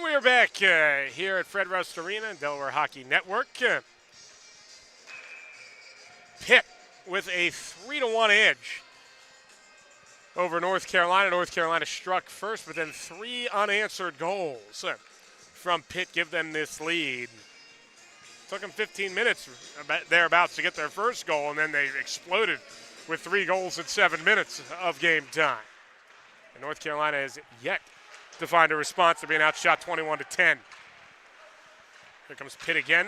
we are back here at Fred Rust Arena and Delaware Hockey Network. Pitt with a 3-1 edge over North Carolina. North Carolina struck first, but then 3 unanswered goals from Pitt give them this lead. Took them 15 minutes thereabouts to get their first goal, and then they exploded with 3 goals in 7 minutes of game time. And North Carolina has yet to find a response to being outshot 21-10. Here comes Pitt again,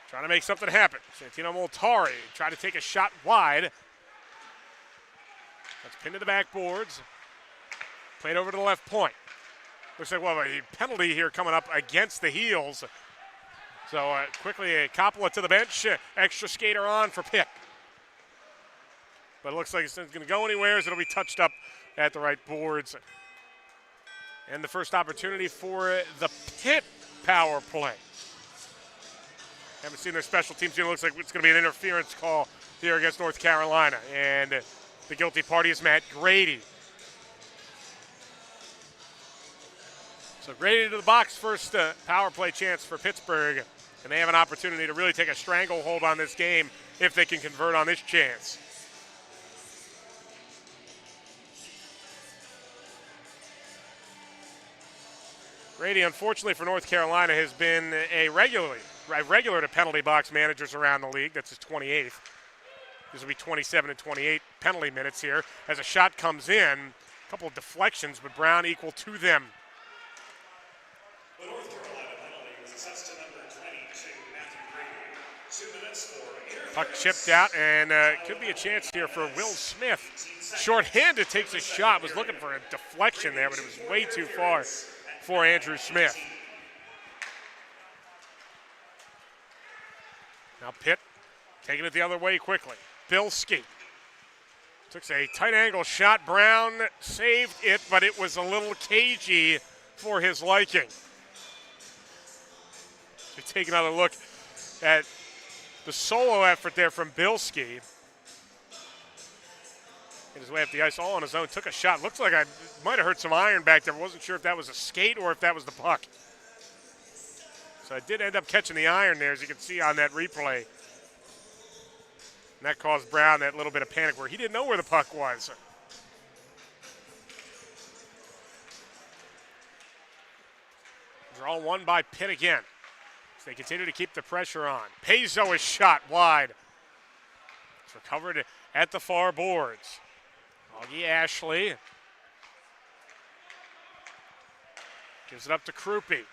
trying to make something happen. Santino Moltari tried to take a shot wide. That's pinned to the backboards. Played over to the left point. Looks like we'll have a penalty here coming up against the Heels. So quickly a Coppola to the bench. Extra skater on for Pitt. But it looks like it's going to go anywhere as it'll be touched up at the right boards. And the first opportunity for the Pitt power play. Haven't seen their special teams here. It looks like it's going to be an interference call here against North Carolina. And the guilty party is Matt Grady. So Grady to the box, first power play chance for Pittsburgh. And they have an opportunity to really take a stranglehold on this game if they can convert on this chance. Grady, unfortunately for North Carolina, has been a regular to penalty box managers around the league. That's his 28th. This will be 27 and 28 penalty minutes here as a shot comes in. A couple of deflections, but Brown equal to them. The North Carolina penalty was assessed to number 22, Matthew Grady. 2 minutes for Puck chipped out, and could be a chance here for Will Smith. Short-handed takes a shot. Was looking for a deflection there, but it was way too far for Andrew Smith. Now Pitt taking it the other way quickly. Bilski took a tight angle shot. Brown saved it, but it was a little cagey for his liking. We take another look at the solo effort there from Bilski. Made his way up the ice all on his own, took a shot. Looks like I might have heard some iron back there. Wasn't sure if that was a skate or if that was the puck. So I did end up catching the iron there, as you can see on that replay. And that caused Brown that little bit of panic where he didn't know where the puck was. Draw one by Pitt again. So they continue to keep the pressure on. Paizo is shot wide. It's recovered at the far boards. Augie Ashley gives it up to Krupe.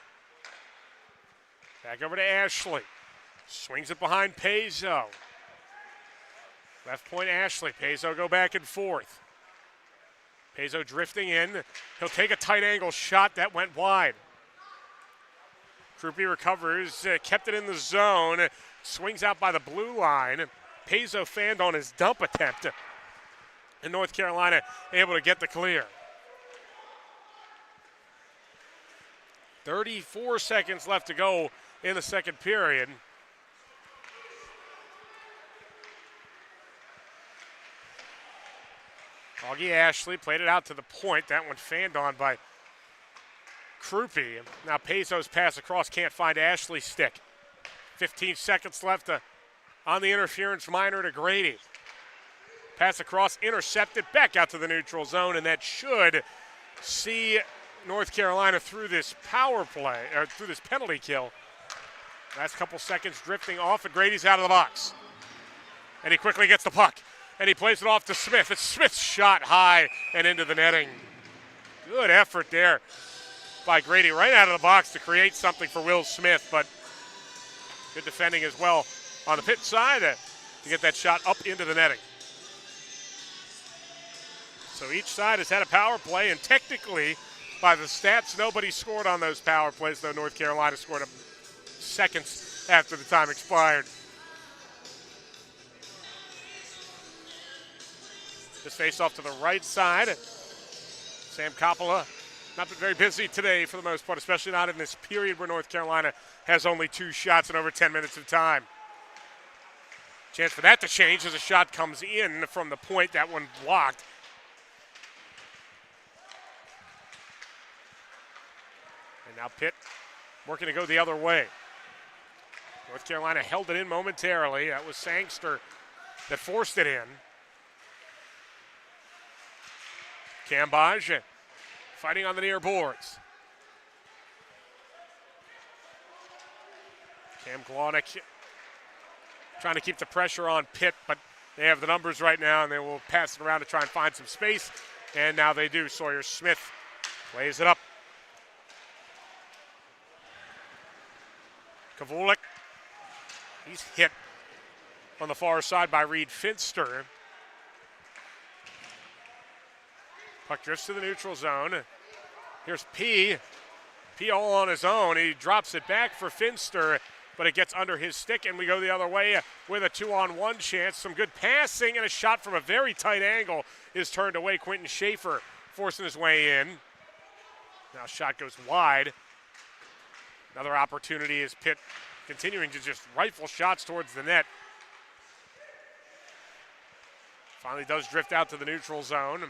Back over to Ashley. Swings it behind Paizo. Left point Ashley. Paizo go back and forth. Paizo drifting in. He'll take a tight angle shot. That went wide. Krupe recovers. Kept it in the zone. Swings out by the blue line. Paizo fanned on his dump attempt. And North Carolina able to get the clear. 34 seconds left to go in the second period. Augie Ashley played it out to the point. That one fanned on by Krupe. Now Paizo's pass across, can't find Ashley's stick. 15 seconds left on the interference minor to Grady. Pass across, intercepted, back out to the neutral zone, and that should see North Carolina through this power play, or through this penalty kill. Last couple seconds drifting off, and Grady's out of the box. And he quickly gets the puck, and he plays it off to Smith. It's Smith's shot high and into the netting. Good effort there by Grady right out of the box to create something for Will Smith, but good defending as well on the Pitt side to get that shot up into the netting. So each side has had a power play, and technically, by the stats, nobody scored on those power plays, though North Carolina scored seconds after the time expired. This face-off to the right side. Sam Coppola not been very busy today for the most part, especially not in this period where North Carolina has only 2 shots in over 10 minutes of time. Chance for that to change as a shot comes in from the point. That one blocked. And now Pitt working to go the other way. North Carolina held it in momentarily. That was Sangster that forced it in. Cambage fighting on the near boards. Cam Glonick trying to keep the pressure on Pitt, but they have the numbers right now, and they will pass it around to try and find some space. And now they do. Sawyer Smith plays it up. Kavulik, he's hit on the far side by Reed Finster. Puck drifts to the neutral zone. Here's P. P all on his own. He drops it back for Finster, but it gets under his stick, and we go the other way with a 2-on-1 chance. Some good passing, and a shot from a very tight angle is turned away. Quentin Schaefer forcing his way in. Now shot goes wide. Another opportunity is Pitt continuing to just rifle shots towards the net. Finally does drift out to the neutral zone.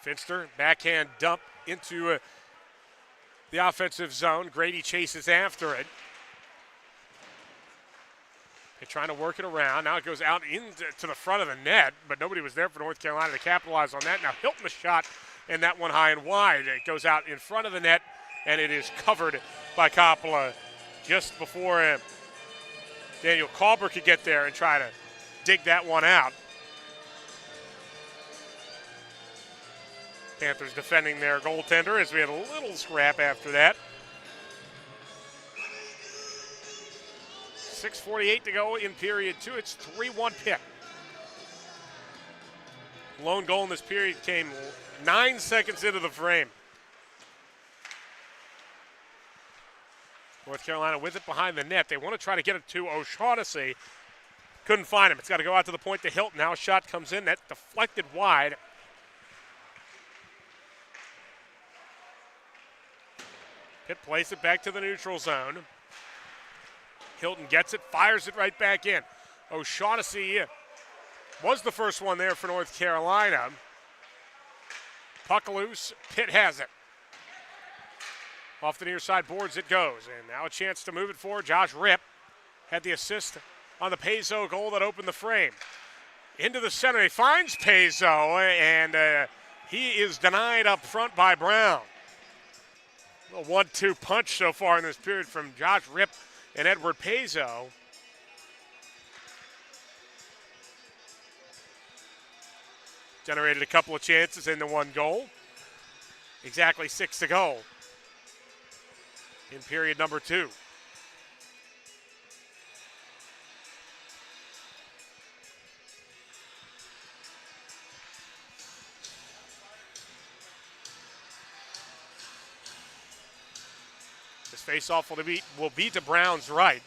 Finster, backhand dump into the offensive zone. Grady chases after it. They're trying to work it around. Now it goes out into the front of the net, but nobody was there for North Carolina to capitalize on that. Now Hilton a shot, and that one high and wide. It goes out in front of the net, and it is covered by Coppola just before Daniel Kalber could get there and try to dig that one out. Panthers defending their goaltender as we had a little scrap after that. 6:48 to go in period 2. It's 3-1 Pitt. Lone goal in this period came 9 seconds into the frame. North Carolina with it behind the net. They want to try to get it to O'Shaughnessy. Couldn't find him. It's got to go out to the point to Hilton. Now a shot comes in. That deflected wide. Pitt plays it back to the neutral zone. Hilton gets it, fires it right back in. O'Shaughnessy was the first one there for North Carolina. Puck loose, Pitt has it. Off the near side boards it goes, and now a chance to move it forward. Josh Ripp had the assist on the Paizo goal that opened the frame. Into the center, he finds Paizo, and he is denied up front by Brown. A 1-2 punch so far in this period from Josh Ripp and Edward Paizo. Generated a couple of chances in the one goal. Exactly 6 to go in period number 2. This face-off will be to Brown's right.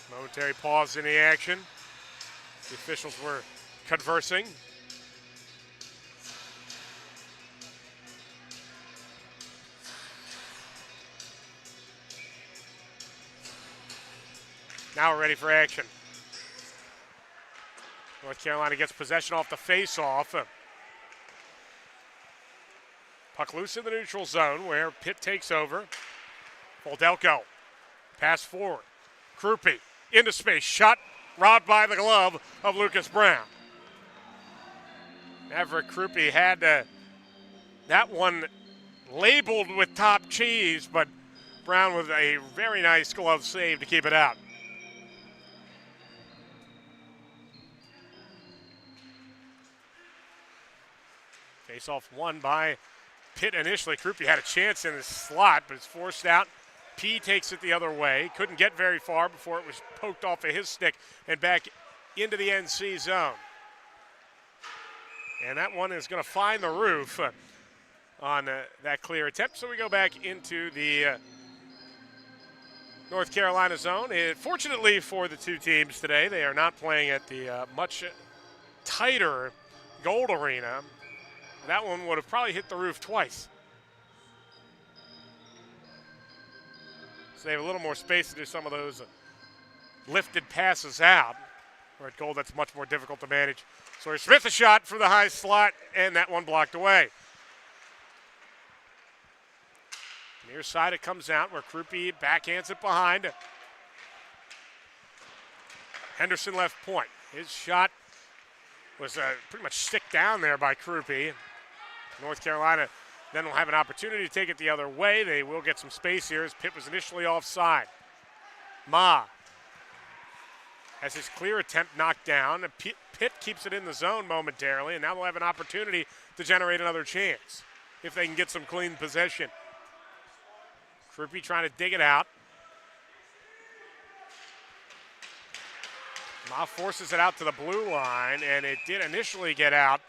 Momentary pause in the action. The officials were conversing. Now we're ready for action. North Carolina gets possession off the face-off. Puck loose in the neutral zone where Pitt takes over. Voldelko, pass forward. Krupe into space, shot robbed by the glove of Lucas Brown. Maverick Krupe had that one labeled with top cheese, but Brown with a very nice glove save to keep it out. Face-off won by Pitt initially. Krupe had a chance in the slot, but it's forced out. P takes it the other way. Couldn't get very far before it was poked off of his stick and back into the NC zone. And that one is going to find the roof on that clear attempt. So we go back into the North Carolina zone. Fortunately for the two teams today, they are not playing at the much tighter Gold Arena. That one would have probably hit the roof twice. So they have a little more space to do some of those lifted passes out. Or at Gold, that's much more difficult to manage. So Smith a shot for the high slot, and that one blocked away. Near side it comes out where Krupe backhands it behind. Henderson left point. His shot was pretty much stick down there by Krupe. North Carolina then will have an opportunity to take it the other way. They will get some space here as Pitt was initially offside. Ma has his clear attempt knocked down. Pitt keeps it in the zone momentarily, and now they'll have an opportunity to generate another chance if they can get some clean possession. Krupe trying to dig it out. Ma forces it out to the blue line, and it did initially get out.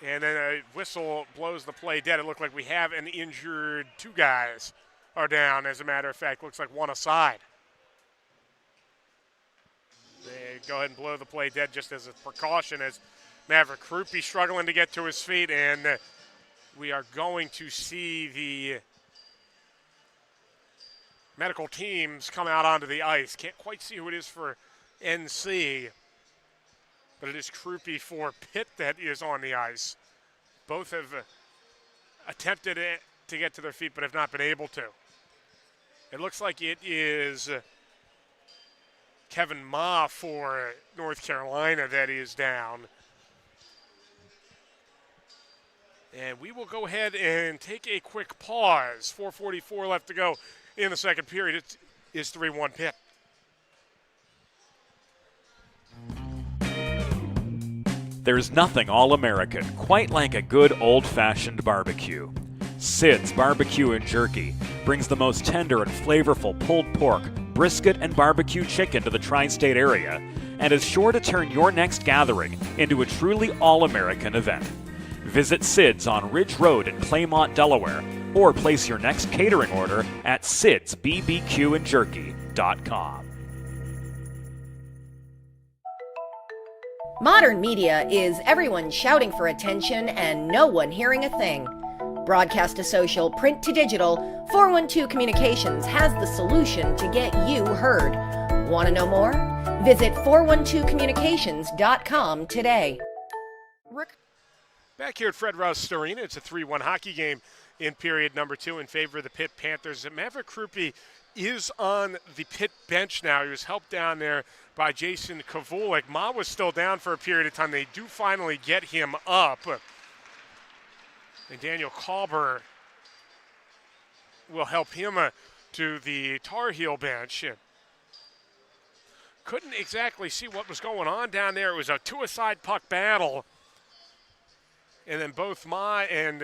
And then a whistle blows the play dead. It looked like we have an injured. 2 guys are down, as a matter of fact. Looks like 1 aside. They go ahead and blow the play dead just as a precaution, as Maverick Krupe struggling to get to his feet, and we are going to see the medical teams come out onto the ice. Can't quite see who it is for NC, but it is Krupe for Pitt that is on the ice. Both have attempted it to get to their feet, but have not been able to. It looks like it is Kevin Ma for North Carolina that is down. And we will go ahead and take a quick pause. 4:44 left to go in the second period. It is 3-1 Pitt. There's nothing all-American quite like a good old-fashioned barbecue. Sid's Barbecue and Jerky brings the most tender and flavorful pulled pork, brisket, and barbecue chicken to the tri-state area, and is sure to turn your next gathering into a truly all-American event. Visit Sid's on Ridge Road in Claymont, Delaware, or place your next catering order at sidsbbqandjerky.com. Modern media is everyone shouting for attention and no one hearing a thing. Broadcast to social, print to digital, 412 Communications has the solution to get you heard. Want to know more? Visit 412communications.com today. Back here at Fred Rust Arena, it's a 3-1 hockey game in period number 2 in favor of the Pitt Panthers. Maverick Krupe is on the Pitt bench now. He was helped down there by Jason Kavulik. Ma was still down for a period of time. They do finally get him up. And Daniel Kalber will help him to the Tar Heel bench. Couldn't exactly see what was going on down there. It was a 2-a-side puck battle. And then both Ma and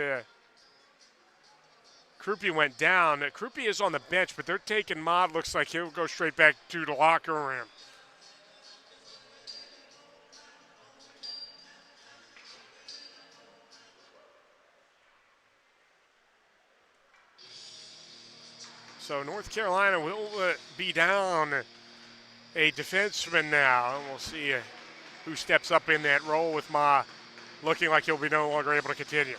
Krupe went down. Krupe is on the bench, but they're taking Ma. Looks like he'll go straight back to the locker room. So North Carolina will be down a defenseman now. And we'll see who steps up in that role with Ma looking like he'll be no longer able to continue.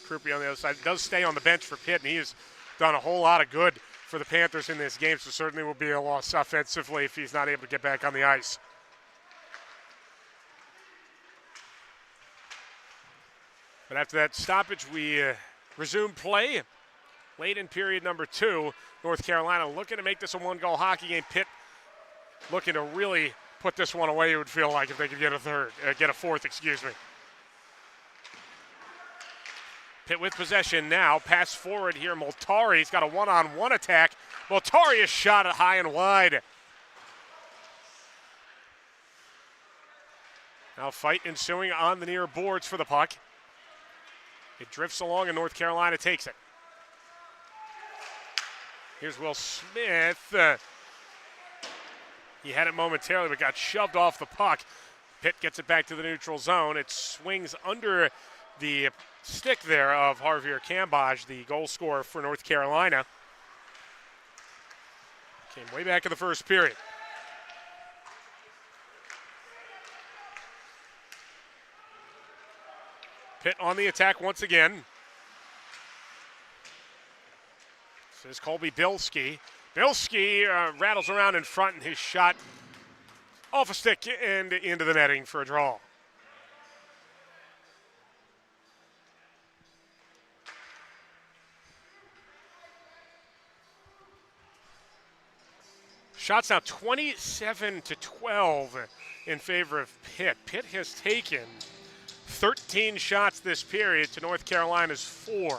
Krupe on the other side does stay on the bench for Pitt, and he has done a whole lot of good for the Panthers in this game, so certainly will be a loss offensively if he's not able to get back on the ice. But after that stoppage, we resume play. Late in period number 2, North Carolina looking to make this a 1-goal hockey game. Pitt looking to really put this one away, it would feel like, if they could get a fourth. Pitt with possession now. Pass forward here. Moltari's got a one-on-one attack. Moltari is shot it high and wide. Now fight ensuing on the near boards for the puck. It drifts along and North Carolina takes it. Here's Will Smith. He had it momentarily but got shoved off the puck. Pitt gets it back to the neutral zone. It swings under the stick there of Javier Cambage, the goal scorer for North Carolina. Came way back in the first period. Pitt on the attack once again. This is Colby Bilski. Bilski rattles around in front, and his shot off a stick and into the netting for a draw. Shots now 27-12 in favor of Pitt. Pitt has taken 13 shots this period to North Carolina's 4.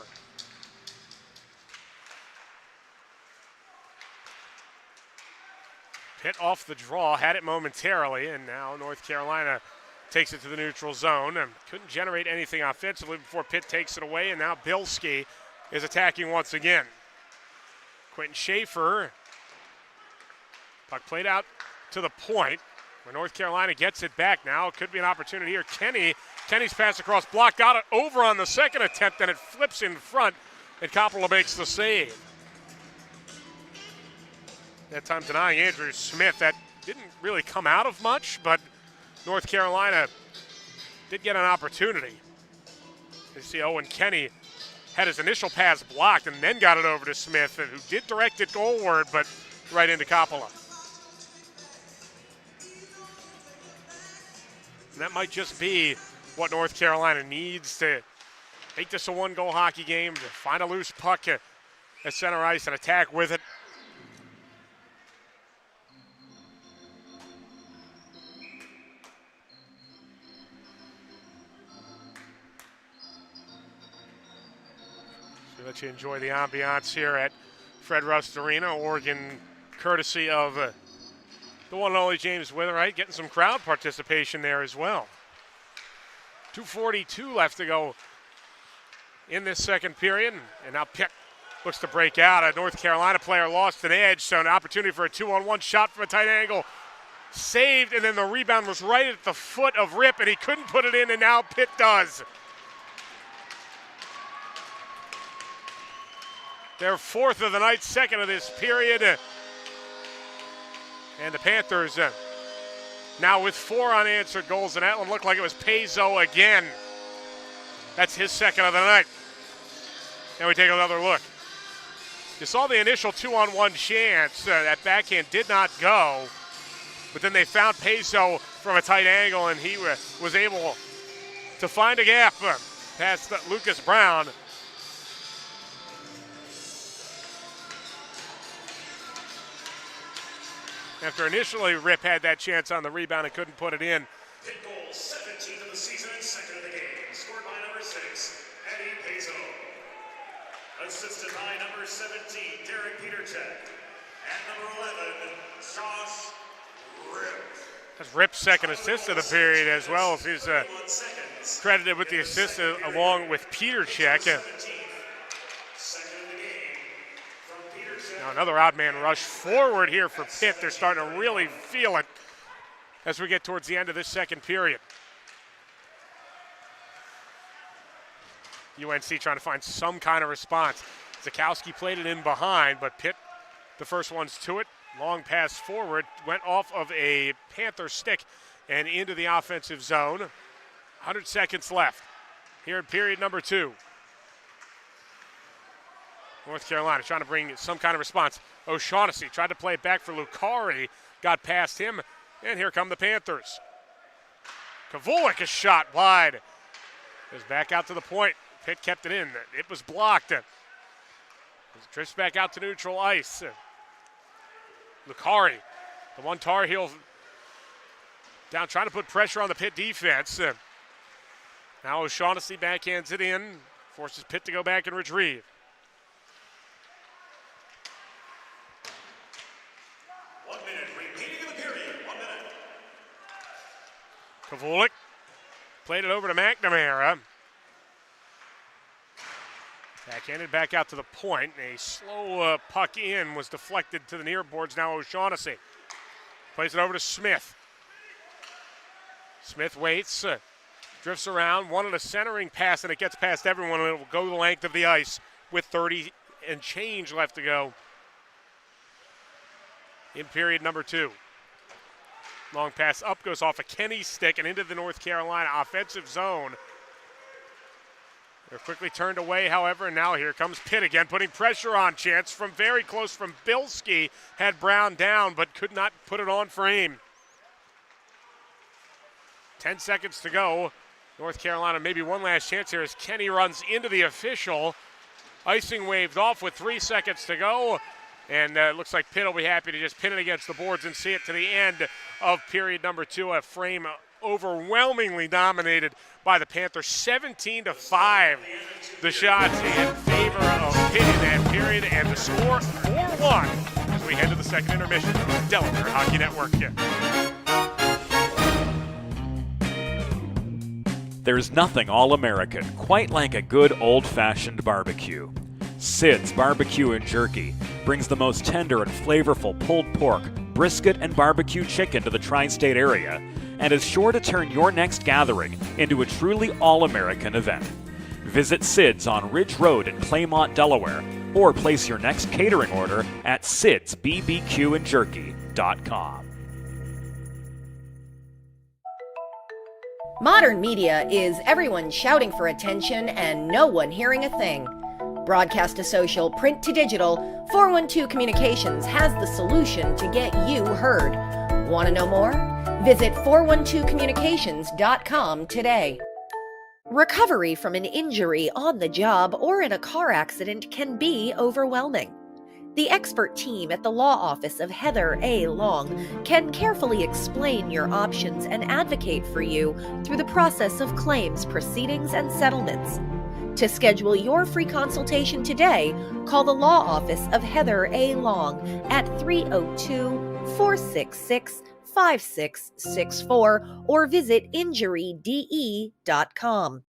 Pitt off the draw, had it momentarily, and now North Carolina takes it to the neutral zone and couldn't generate anything offensively before Pitt takes it away, and now Bilski is attacking once again. Quentin Schaefer, puck played out to the point where North Carolina gets it back now. It could be an opportunity here. Kenny's pass across block, got it over on the second attempt, and it flips in front, and Coppola makes the save. That time denying Andrew Smith. That didn't really come out of much, but North Carolina did get an opportunity. You see Owen Kenny had his initial pass blocked and then got it over to Smith, who did direct it goalward, but right into Coppola. And that might just be what North Carolina needs to make this a one-goal hockey game, to find a loose puck at center ice and attack with it. So let you enjoy the ambiance here at Fred Rust Arena. Oregon, courtesy of the one and only James Witherite, getting some crowd participation there as well. 2:42 left to go in this second period, and now Pitt looks to break out. A North Carolina player lost an edge, so an opportunity for a 2-on-1 shot from a tight angle. Saved, and then the rebound was right at the foot of Rip, and he couldn't put it in, and now Pitt does. Their fourth of the night, second of this period. And the Panthers now with 4 unanswered goals, and that one looked like it was Paizo again. That's his second of the night. And we take another look. You saw the initial 2-on-1 chance. That backhand did not go, but then they found Paizo from a tight angle, and he was able to find a gap past Lucas Brown. After initially Rip had that chance on the rebound and couldn't put it in. Pitt goal 17th of the season and second of the game, scored by number 6, Eddie Paizo. Assisted by number 17, Derek Petercheck. And number 11, Josh Rip. That's Rip's second assist of the period, as well as he's credited with the assist along with Petercheck. Now another odd man rush forward here for Pitt. They're starting to really feel it as we get towards the end of this second period. UNC trying to find some kind of response. Zakowski played it in behind, but Pitt, the first ones to it. Long pass forward, went off of a Panther stick and into the offensive zone. 100 seconds left here in period number 2. North Carolina trying to bring some kind of response. O'Shaughnessy tried to play it back for Lucari, got past him, and here come the Panthers. Kavulik, a shot wide. Goes back out to the point. Pitt kept it in. It was blocked. It drifts back out to neutral ice. Lucari, the one Tar Heel down, trying to put pressure on the Pitt defense. Now O'Shaughnessy backhands it in, forces Pitt to go back and retrieve. Kavulik played it over to McNamara. Backhanded back out to the point. A slow puck in was deflected to the near boards. Now O'Shaughnessy plays it over to Smith. Smith waits, drifts around, wanted a centering pass, and it gets past everyone, and it will go the length of the ice with 30 and change left to go in period number 2. Long pass up, goes off a Kenny stick and into the North Carolina offensive zone. They're quickly turned away, however, and now here comes Pitt again, putting pressure on. Chance from very close from Bilski. Had Brown down, but could not put it on frame. 10 seconds to go. North Carolina maybe one last chance here as Kenny runs into the official. Icing waved off with 3 seconds to go. And it looks like Pitt will be happy to just pin it against the boards and see it to the end of period number 2. A frame overwhelmingly dominated by the Panthers, 17-5. The shots in favor of Pitt in that period, and the score 4-1 as we head to the second intermission. Delaware Hockey Network. There's nothing all-American quite like a good old-fashioned barbecue. Sid's Barbecue and Jerky brings the most tender and flavorful pulled pork, brisket, and barbecue chicken to the tri-state area and is sure to turn your next gathering into a truly all-American event. Visit Sid's on Ridge Road in Claymont, Delaware, or place your next catering order at sidsbbqandjerky.com. Modern media is everyone shouting for attention and no one hearing a thing. Broadcast to social, print to digital, 412 Communications has the solution to get you heard. Want to know more? Visit 412communications.com today. Recovery from an injury on the job or in a car accident can be overwhelming. The expert team at the law office of Heather A. Long can carefully explain your options and advocate for you through the process of claims, proceedings, and settlements. To schedule your free consultation today, call the law office of Heather A. Long at 302-466-5664 or visit injuryde.com.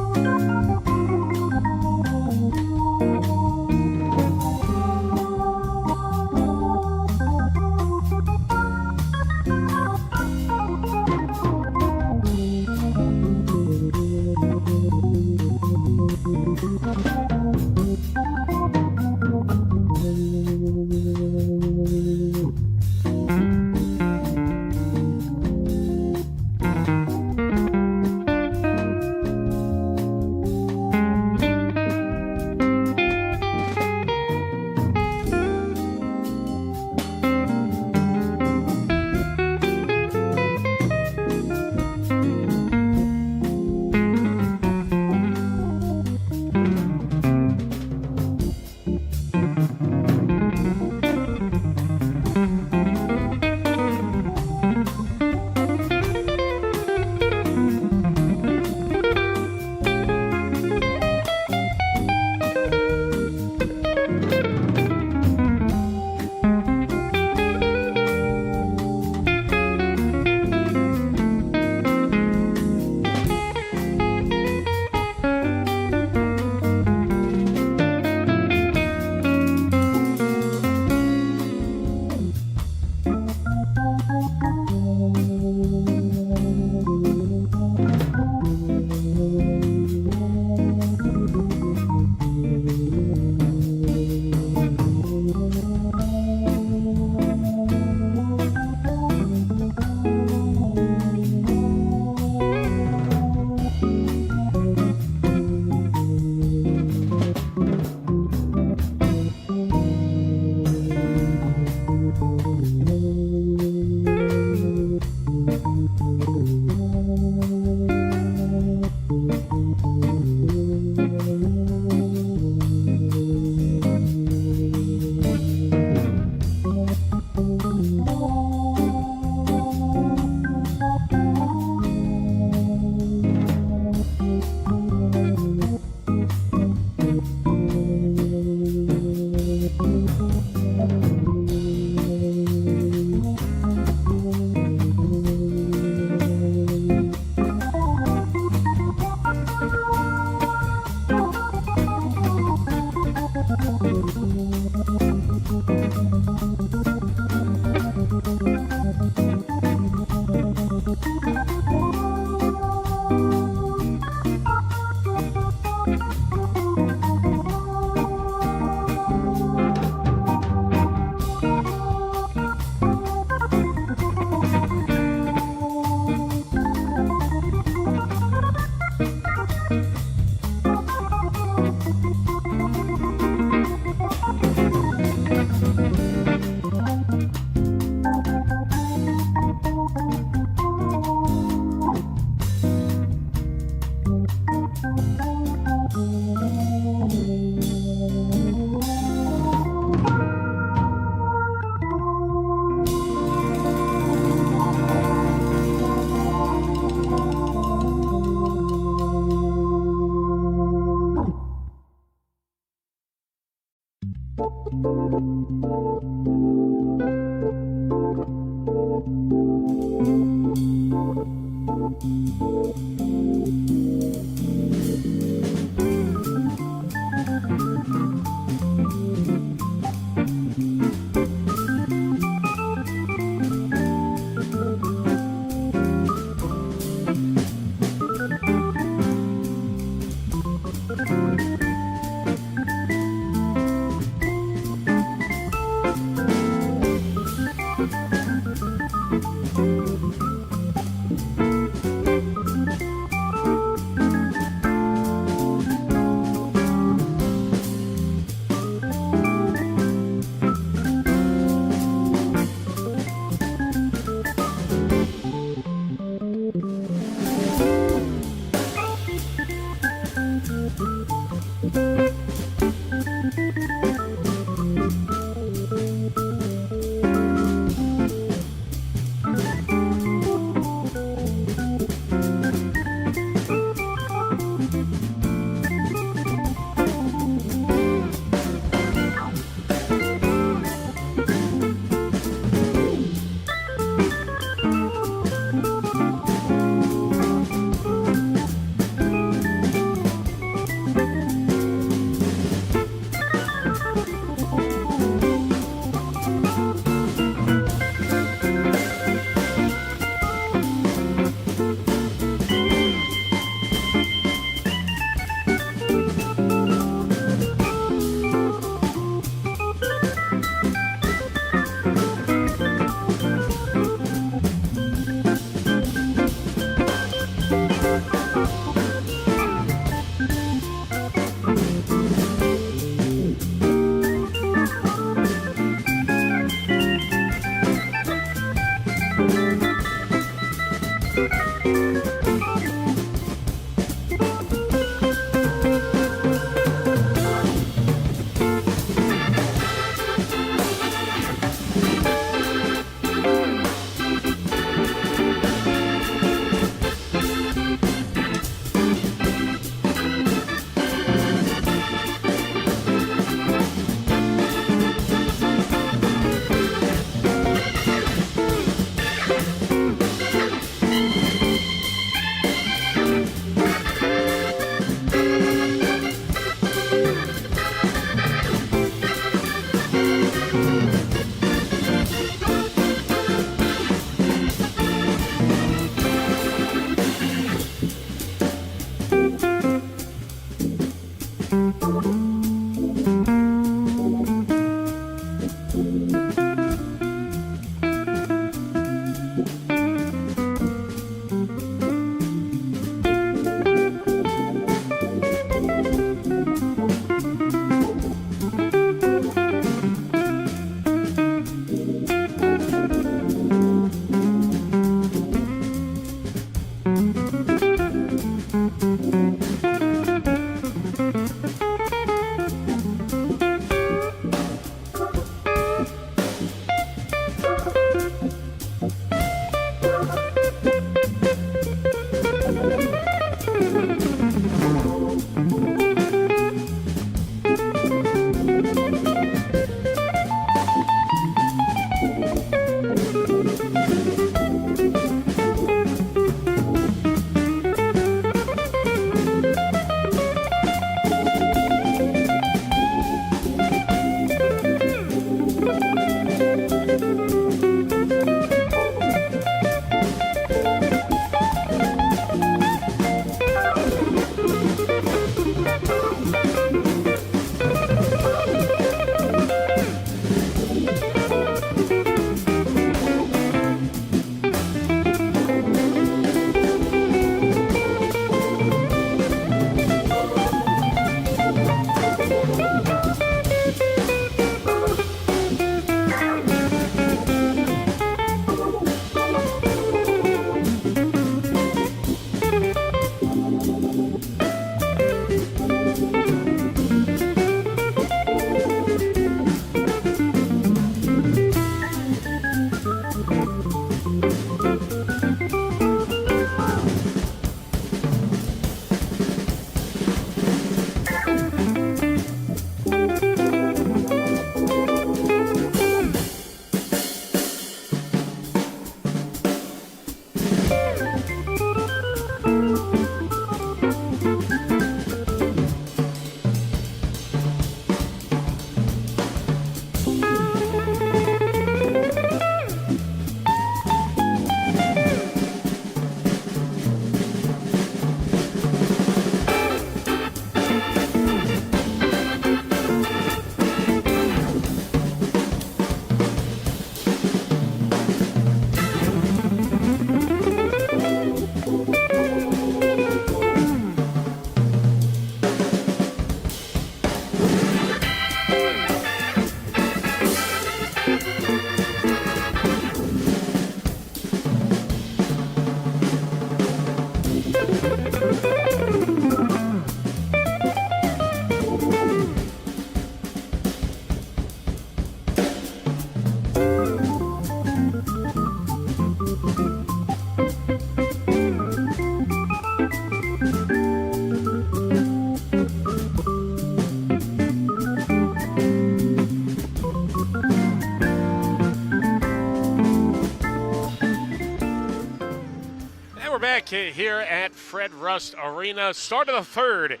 back here at Fred Rust Arena. Start of the third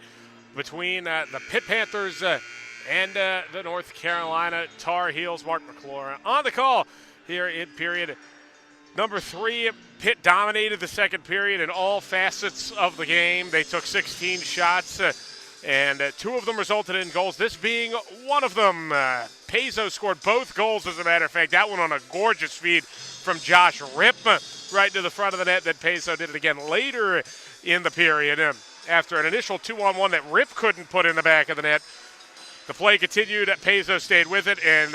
between the Pitt Panthers and the North Carolina Tar Heels. Mark McClure on the call here in period number 3. Pitt dominated the second period in all facets of the game. They took 16 shots, and 2 of them resulted in goals, this being one of them. Pezzo scored both goals, as a matter of fact. That one on a gorgeous feed from Josh Rip right to the front of the net. Then Pezzo did it again later in the period. After an initial 2-on-1 that Rip couldn't put in the back of the net, the play continued. Pezzo stayed with it and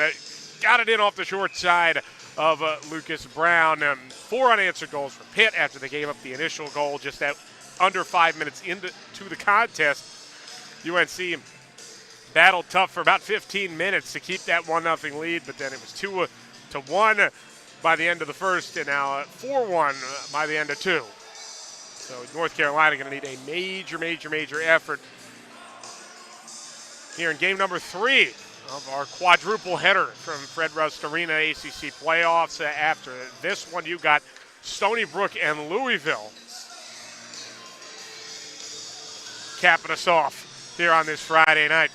got it in off the short side of Lucas Brown. 4 unanswered goals for Pitt after they gave up the initial goal just at under 5 minutes into the contest. UNC battled tough for about 15 minutes to keep that 1-0 lead, but then it was 2-1 by the end of the first, and now 4-1 by the end of 2. So North Carolina going to need a major effort here in game number 3 of our quadruple header from Fred Rust Arena ACC playoffs. After this one, you got Stony Brook and Louisville capping us off here on this Friday night.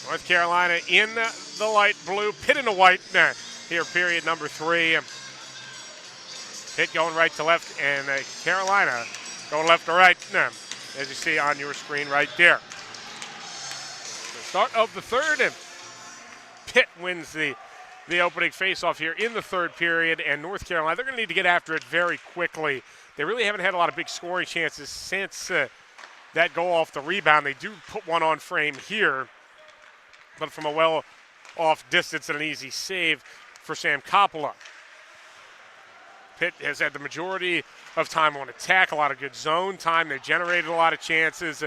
North Carolina in the light blue, Pitt in the white here, period number 3. Pitt going right to left, and Carolina going left to right, as you see on your screen right there. The start of the third, and Pitt wins the opening faceoff here in the third period, and North Carolina, they're going to need to get after it very quickly. They really haven't had a lot of big scoring chances since that goal off the rebound. They do put one on frame here, but from a well-off distance and an easy save for Sam Coppola. Pitt has had the majority of time on attack, a lot of good zone time. They've generated a lot of chances.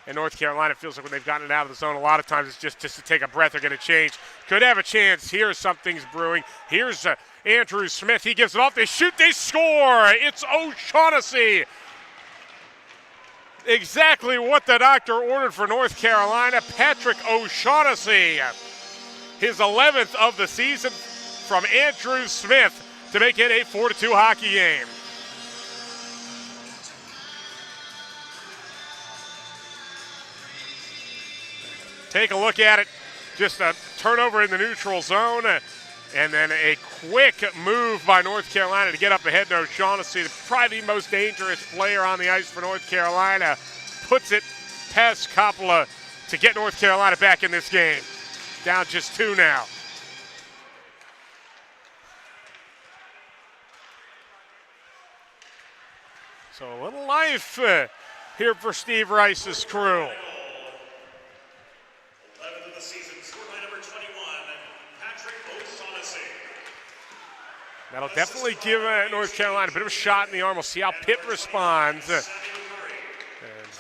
And North Carolina feels like when they've gotten it out of the zone, a lot of times it's just to take a breath. They're going to change. Could have a chance. Here, something's brewing. Here's Andrew Smith. He gives it off. They shoot. They score. It's O'Shaughnessy. Exactly what the doctor ordered for North Carolina. Patrick O'Shaughnessy. His 11th of the season from Andrew Smith to make it a 4-2 hockey game. Take a look at it. Just a turnover in the neutral zone, and then a quick move by North Carolina to get up ahead to O'Shaughnessy, probably the most dangerous player on the ice for North Carolina. Puts it past Coppola to get North Carolina back in this game. Down just 2 now. So a little life here for Steve Rice's crew. That'll definitely give North Carolina a bit of a shot in the arm. We'll see how Pitt responds. And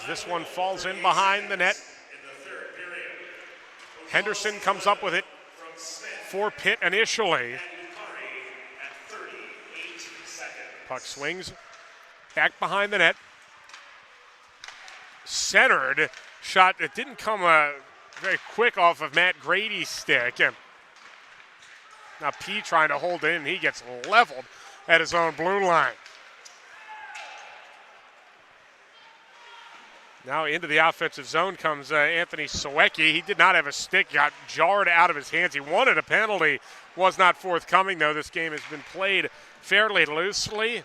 this one falls in behind the net. Henderson comes up with it for Pitt initially. Puck swings back behind the net. Centered shot that didn't come very quick off of Matt Grady's stick. Now P trying to hold in, and he gets leveled at his own blue line. Now into the offensive zone comes Anthony Sawecki. He did not have a stick, got jarred out of his hands. He wanted a penalty, was not forthcoming though. This game has been played fairly loosely.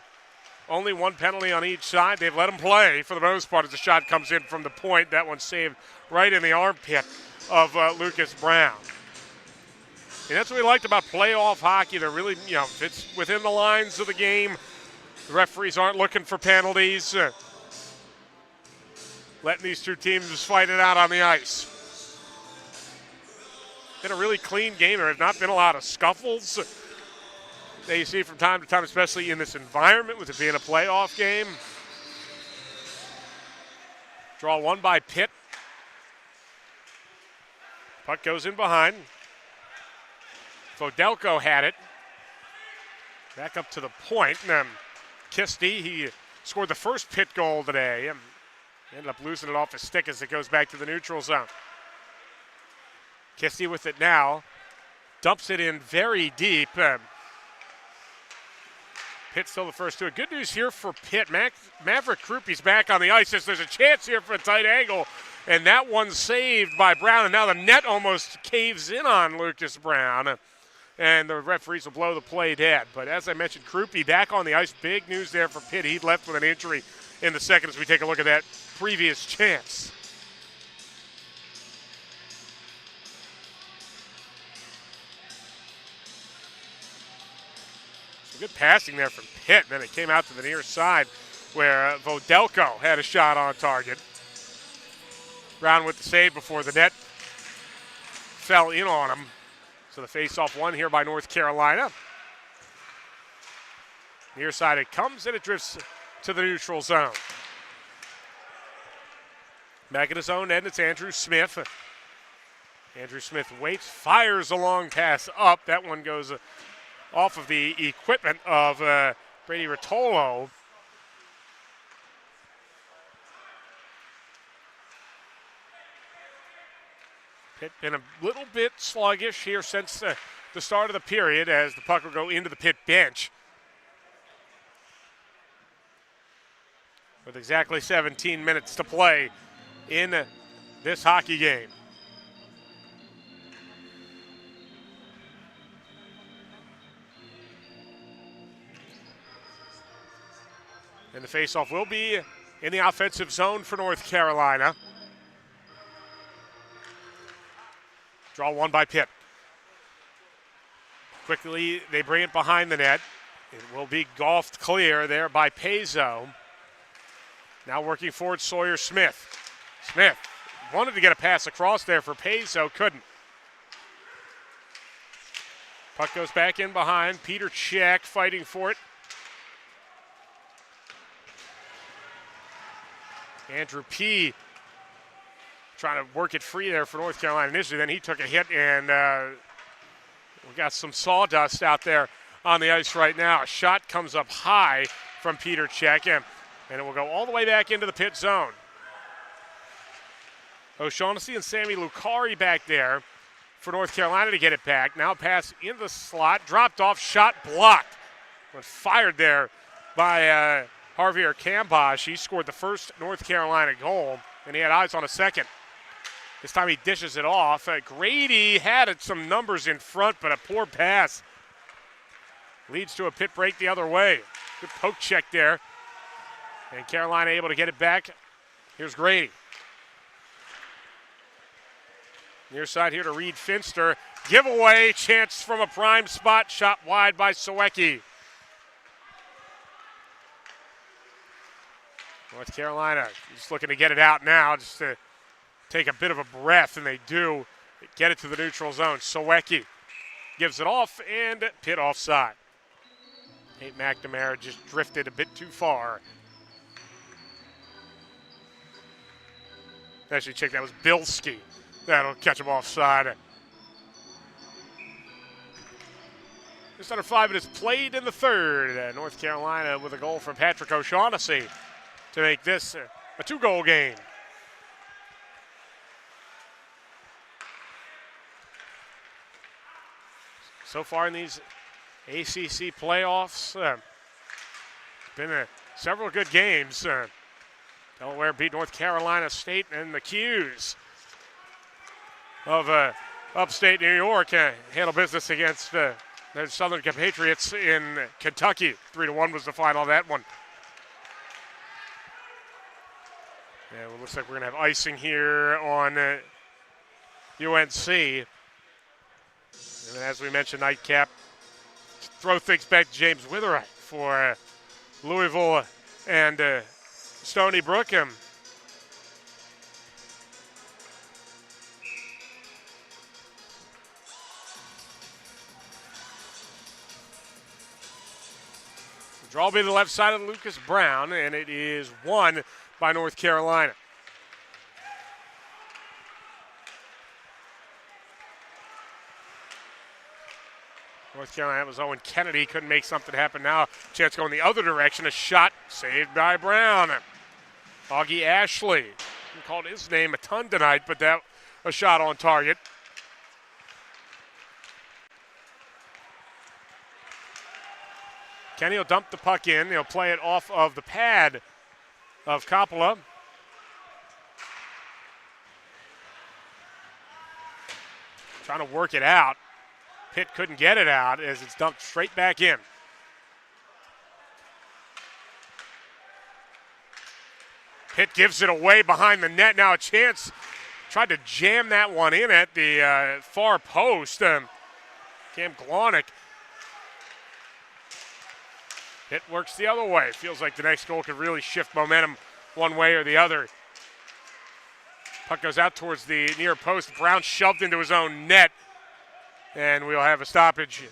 Only 1 penalty on each side. They've let him play for the most part as the shot comes in from the point. That one saved right in the armpit of Lucas Brown. And that's what we liked about playoff hockey. They're really, it's within the lines of the game. The referees aren't looking for penalties. Letting these two teams just fight it out on the ice. Been a really clean game. There have not been a lot of scuffles that you see from time to time, especially in this environment with it being a playoff game. Draw 1 by Pitt. Puck goes in behind. Fodelko had it. Back up to the point. Kisty, he scored the first Pitt goal today. Ended up losing it off his stick as it goes back to the neutral zone. Kisty with it now. dumps it in very deep. Pitt still the first to it. Good news here for Pitt. Maverick Krupe's back on the ice. There's a chance here for a tight angle, and that one's saved by Brown, and now the net almost caves in on Lucas Brown, and the referees will blow the play dead. But as I mentioned, Krupe back on the ice. Big news there for Pitt. He left with an injury in the second as we take a look at that previous chance. Good passing there from Pitt. Then it came out to the near side where Vodelko had a shot on target. Brown with the save before the net fell in on him. So the face-off won here by North Carolina. Near side it comes and it drifts to the neutral zone. Back in his own end, it's Andrew Smith. Andrew Smith waits, fires a long pass up. That one goes off of the equipment of Brady Rotolo. Pitt been a little bit sluggish here since the start of the period as the puck will go into the Pitt bench. With exactly 17 minutes to play in this hockey game. And the faceoff will be in the offensive zone for North Carolina. Draw one by Pitt. Quickly, they bring it behind the net. It will be golfed clear there by Pezzo. Now working forward, Sawyer Smith. Smith wanted to get a pass across there for Pezzo, couldn't. Puck goes back in behind. Peter Check fighting for it. Andrew P. trying to work it free there for North Carolina initially. Then he took a hit, and we got some sawdust out there on the ice right now. A shot comes up high from Peter Check, and it will go all the way back into the Pitt zone. O'Shaughnessy and Sammy Lucari back there for North Carolina to get it back. Now pass in the slot, dropped off, shot blocked. When fired there by Javier Cambosh. He scored the first North Carolina goal, and he had eyes on a second. This time he dishes it off. Grady had some numbers in front, but a poor pass leads to a Pitt break the other way. Good poke check there. And Carolina able to get it back. Here's Grady. Near side here to Reed Finster. Giveaway, chance from a prime spot. Shot wide by Sawecki. North Carolina just looking to get it out now, just to take a bit of a breath, and they do get it to the neutral zone. Sawecki gives it off, and Pitt offside. Nate McNamara just drifted a bit too far. Actually, check, that was Bilski. That'll catch him offside. Just under 5 minutes played in the third. North Carolina with a goal from Patrick O'Shaughnessy to make this a 2-goal game. So far in these ACC playoffs, been several good games. Delaware beat North Carolina State, and the Qs of upstate New York handle business against their Southern compatriots in Kentucky. 3-1 was the final of that one. Yeah, well, looks like we're going to have icing here on UNC. And then, as we mentioned, nightcap, throw things back to James Witherite for Louisville and Stony Brook. The draw will be to the left side of Lucas Brown, and it is won by North Carolina. North Carolina was Owen Kennedy, couldn't make something happen now. Chance going the other direction, a shot saved by Brown. Augie Ashley, he called his name a ton tonight, but that a shot on target. Kenny will dump the puck in. He'll play it off of the pad of Coppola. Trying to work it out. Pitt couldn't get it out as it's dumped straight back in. Pitt gives it away behind the net. Now a chance. Tried to jam that one in at the far post. Cam Glonick. Pitt works the other way. Feels like the next goal could really shift momentum one way or the other. Puck goes out towards the near post. Brown shoved into his own net. And we'll have a stoppage. You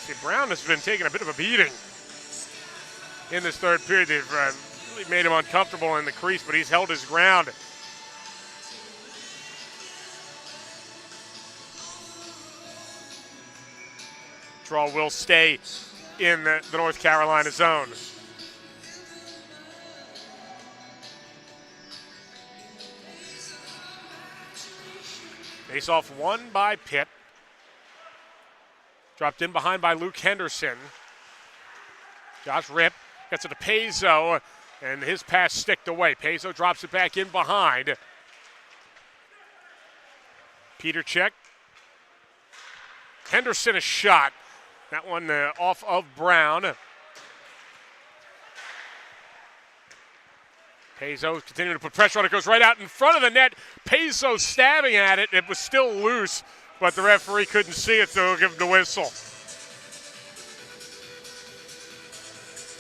see, Brown has been taking a bit of a beating in this third period. They've really made him uncomfortable in the crease, but he's held his ground. Draw will stay in the North Carolina zone. Face off won by Pitt. Dropped in behind by Luke Henderson. Josh Ripp gets it to Paizo, and his pass sticked away. Paizo drops it back in behind. Peter check. Henderson a shot. That one off of Brown. Paizo continuing to put pressure on it. Goes right out in front of the net. Paizo stabbing at it. It was still loose, but the referee couldn't see it, so he'll give him the whistle.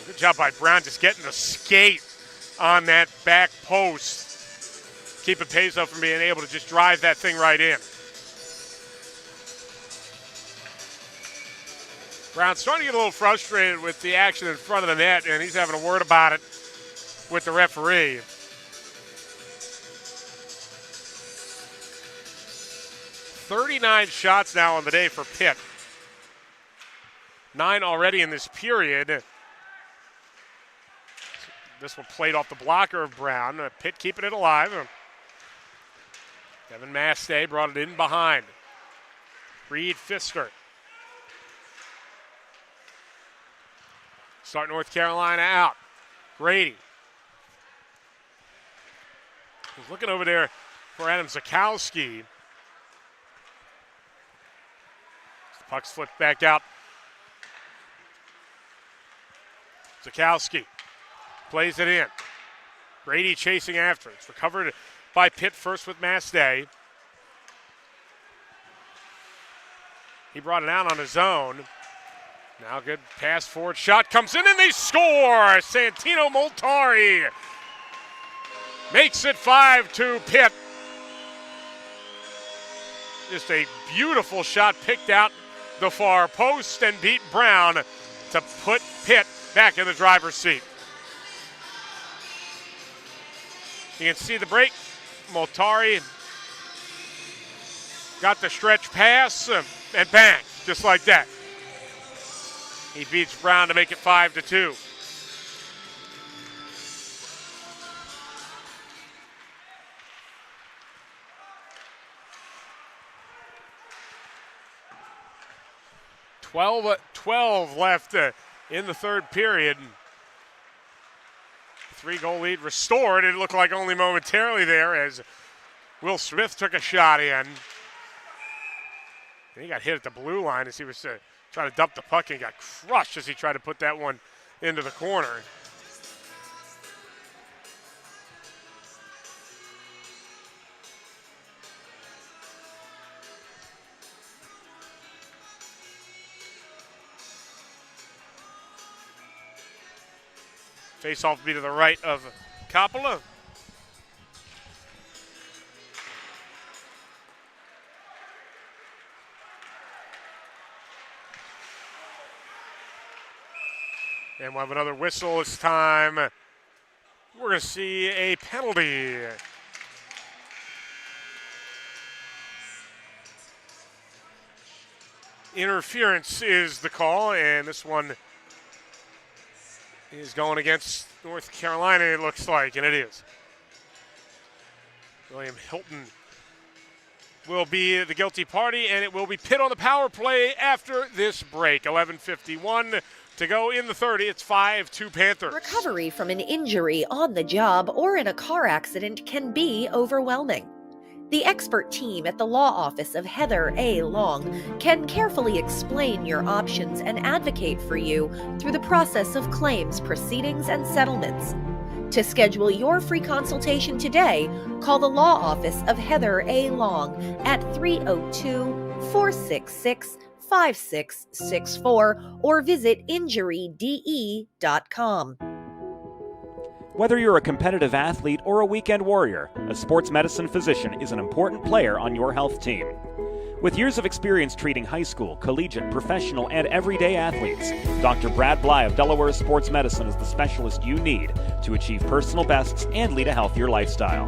Good job by Brown just getting the skate on that back post. Keeping Paizo from being able to just drive that thing right in. Brown's starting to get a little frustrated with the action in front of the net, and he's having a word about it with the referee. "39 shots now on the day for Pitt. 9 already in this period. This one played off the blocker of Brown. Pitt keeping it alive. Kevin Mastay brought it in behind. Reed Fisker. Start North Carolina out. Grady. He's looking over there for Adam Zakowski. The puck's flipped back out. Zakowski plays it in. Grady chasing after it. It's recovered by Pitt first with Mastay. He brought it out on his own. Now good pass forward. Shot comes in and they score! Santino Moltari makes it 5-2 Pitt. Just a beautiful shot picked out the far post and beat Brown to put Pitt back in the driver's seat. You can see the break. Moltari got the stretch pass and bang, just like that. He beats Brown to make it 5-2. $12 left in the third period. 3-goal lead restored. It looked like only momentarily there as Will Smith took a shot in. And he got hit at the blue line as he was trying to dump the puck and got crushed as he tried to put that one into the corner. Face-off will be to the right of Coppola. And we'll have another whistle this time. We're going to see a penalty. Interference is the call, and this one is going against North Carolina, it looks like, and it is. William Hilton will be the guilty party, and it will be Pitt on the power play after this break. 11:51 to go in the 30. It's 5-2 Panthers. Recovery from an injury on the job or in a car accident can be overwhelming. The expert team at the law office of Heather A. Long can carefully explain your options and advocate for you through the process of claims, proceedings, and settlements. To schedule your free consultation today, call the law office of Heather A. Long at 302-466-5664 or visit injuryde.com. Whether you're a competitive athlete or a weekend warrior, a sports medicine physician is an important player on your health team. With years of experience treating high school, collegiate, professional, and everyday athletes, Dr. Brad Bly of Delaware Sports Medicine is the specialist you need to achieve personal bests and lead a healthier lifestyle.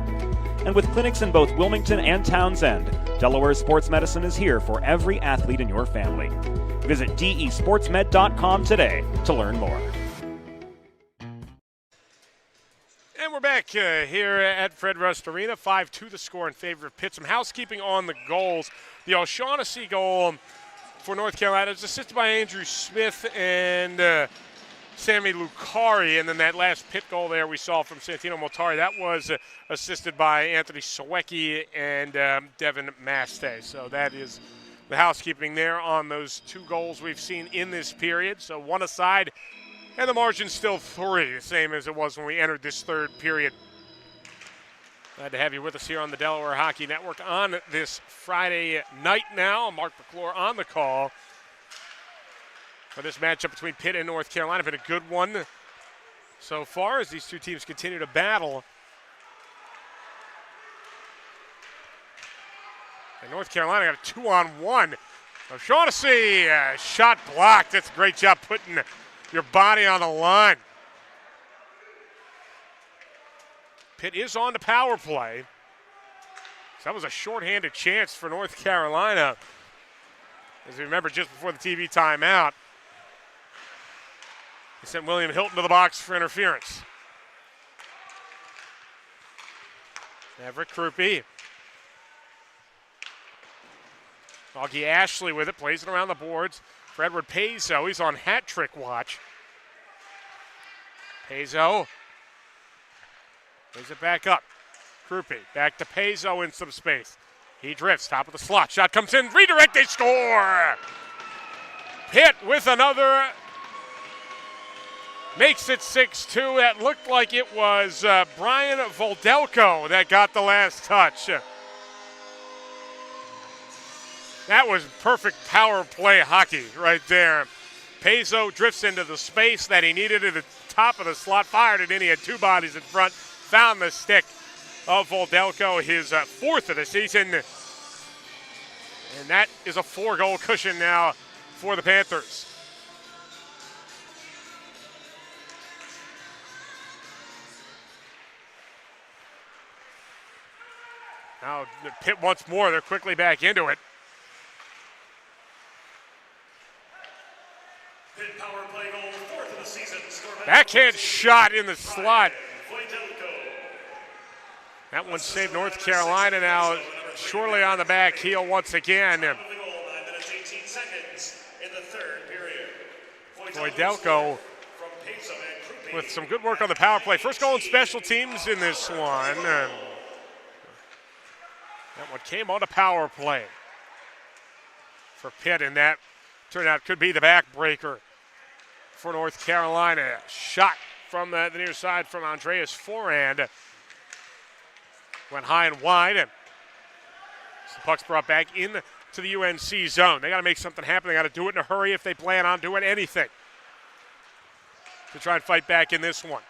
And with clinics in both Wilmington and Townsend, Delaware Sports Medicine is here for every athlete in your family. Visit desportsmed.com today to learn more. And we're back here at Fred Rust Arena. 5-2 the score in favor of Pitt. Some housekeeping on the goals. The O'Shaughnessy goal for North Carolina was assisted by Andrew Smith and Sammy Lucari. And then that last Pitt goal there we saw from Santino Moltari, that was assisted by Anthony Sawecki and Devin Maste. So that is the housekeeping there on those two goals we've seen in this period. So one aside. And the margin's still 3, the same as it was when we entered this third period. Glad to have you with us here on the Delaware Hockey Network on this Friday night now. Mark McClure on the call for this matchup between Pitt and North Carolina. Been a good one so far as these two teams continue to battle. And North Carolina got a 2-on-1. O'Shaughnessy, shot blocked. That's a great job putting your body on the line. Pitt is on the power play. So that was a shorthanded chance for North Carolina. As you remember, just before the TV timeout, they sent William Hilton to the box for interference. Everett Krupe. Augie Ashley with it, plays it around the boards. For Edward Paizo, he's on hat trick watch. Paizo plays it back up. Krupe back to Paizo in some space. He drifts, top of the slot. Shot comes in, redirect, they score! Pitt with another. Makes it 6-2. That looked like it was Brian Voldelko that got the last touch. That was perfect power play hockey right there. Paizo drifts into the space that he needed at the top of the slot, fired it in. He had two bodies in front, found the stick of Voldelko, his fourth of the season. And that is a 4-goal cushion now for the Panthers. Now Pitt once more, they're quickly back into it. Power play goal, fourth of the season. Backhand shot in the slot. That one saved North Carolina now shortly on the back heel once again. Voldelko with some good work on the power play. First goal in special teams in this one. And that one came on a power play for Pitt, and that turned out could be the backbreaker for North Carolina. Shot from the near side from Andreas Forand. Went high and wide, and the puck's brought back in to the UNC zone. They got to make something happen. They got to do it in a hurry if they plan on doing anything to try and fight back in this one.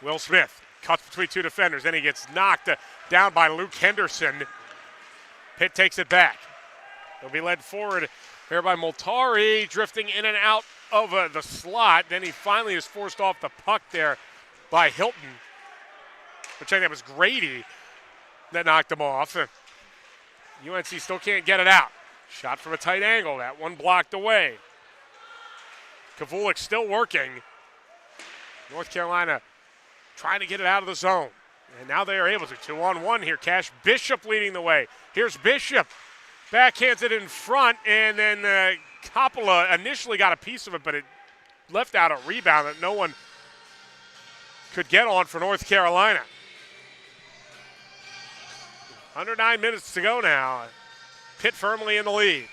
Will Smith cuts between two defenders. Then he gets knocked down by Luke Henderson. Pitt takes it back. They'll be led forward here by Moltari, drifting in and out of the slot. Then he finally is forced off the puck there by Hilton. Which I think that was Grady that knocked him off. UNC still can't get it out. Shot from a tight angle. That one blocked away. Kavulik still working. North Carolina trying to get it out of the zone. And now they are able to. 2-on-1 here. Cash Bishop leading the way. Here's Bishop. Backhands it in front, and then Coppola initially got a piece of it, but it left out a rebound that no one could get on for North Carolina. Under 9 minutes to go now. Pitt firmly in the lead.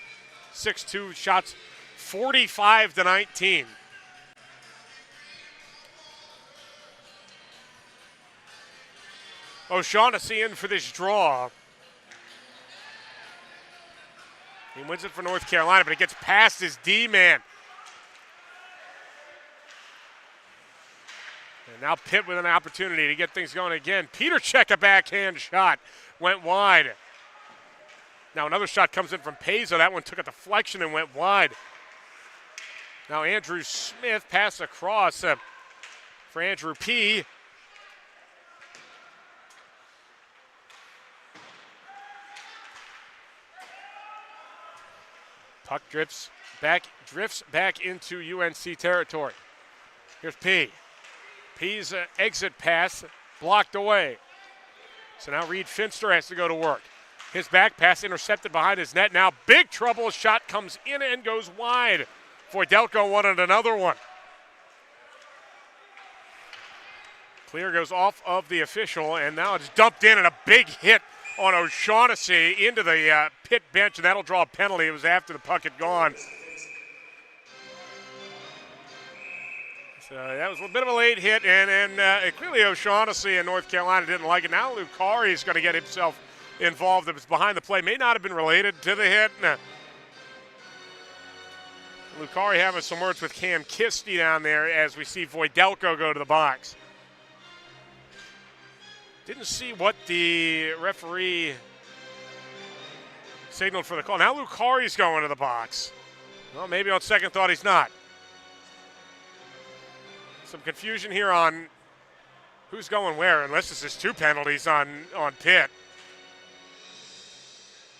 6-2 shots, 45-19. O'Shaughnessy in for this draw. He wins it for North Carolina, but it gets past his D-man. And now Pitt with an opportunity to get things going again. Peter check a backhand shot. Went wide. Now another shot comes in from Paizo. That one took a deflection and went wide. Now Andrew Smith pass across for Andrew P. Puck drifts back into UNC territory. Here's P. P's exit pass blocked away. So now Reed Finster has to go to work. His back pass intercepted behind his net. Now big trouble. Shot comes in and goes wide. Voidelko wanted another one. Clear goes off of the official, and now it's dumped in, and a big hit on O'Shaughnessy into the Pitt bench, and that'll draw a penalty. It was after the puck had gone. So that was a bit of a late hit, and clearly O'Shaughnessy and North Carolina didn't like it. Now Lucari is going to get himself involved. It was behind the play. May not have been related to the hit. Lucari having some words with Cam Kisti down there as we see Voidelko go to the box. Didn't see what the referee signaled for the call. Now Lucari's going to the box. Well, maybe on second thought he's not. Some confusion here on who's going where, unless this is two penalties on Pitt.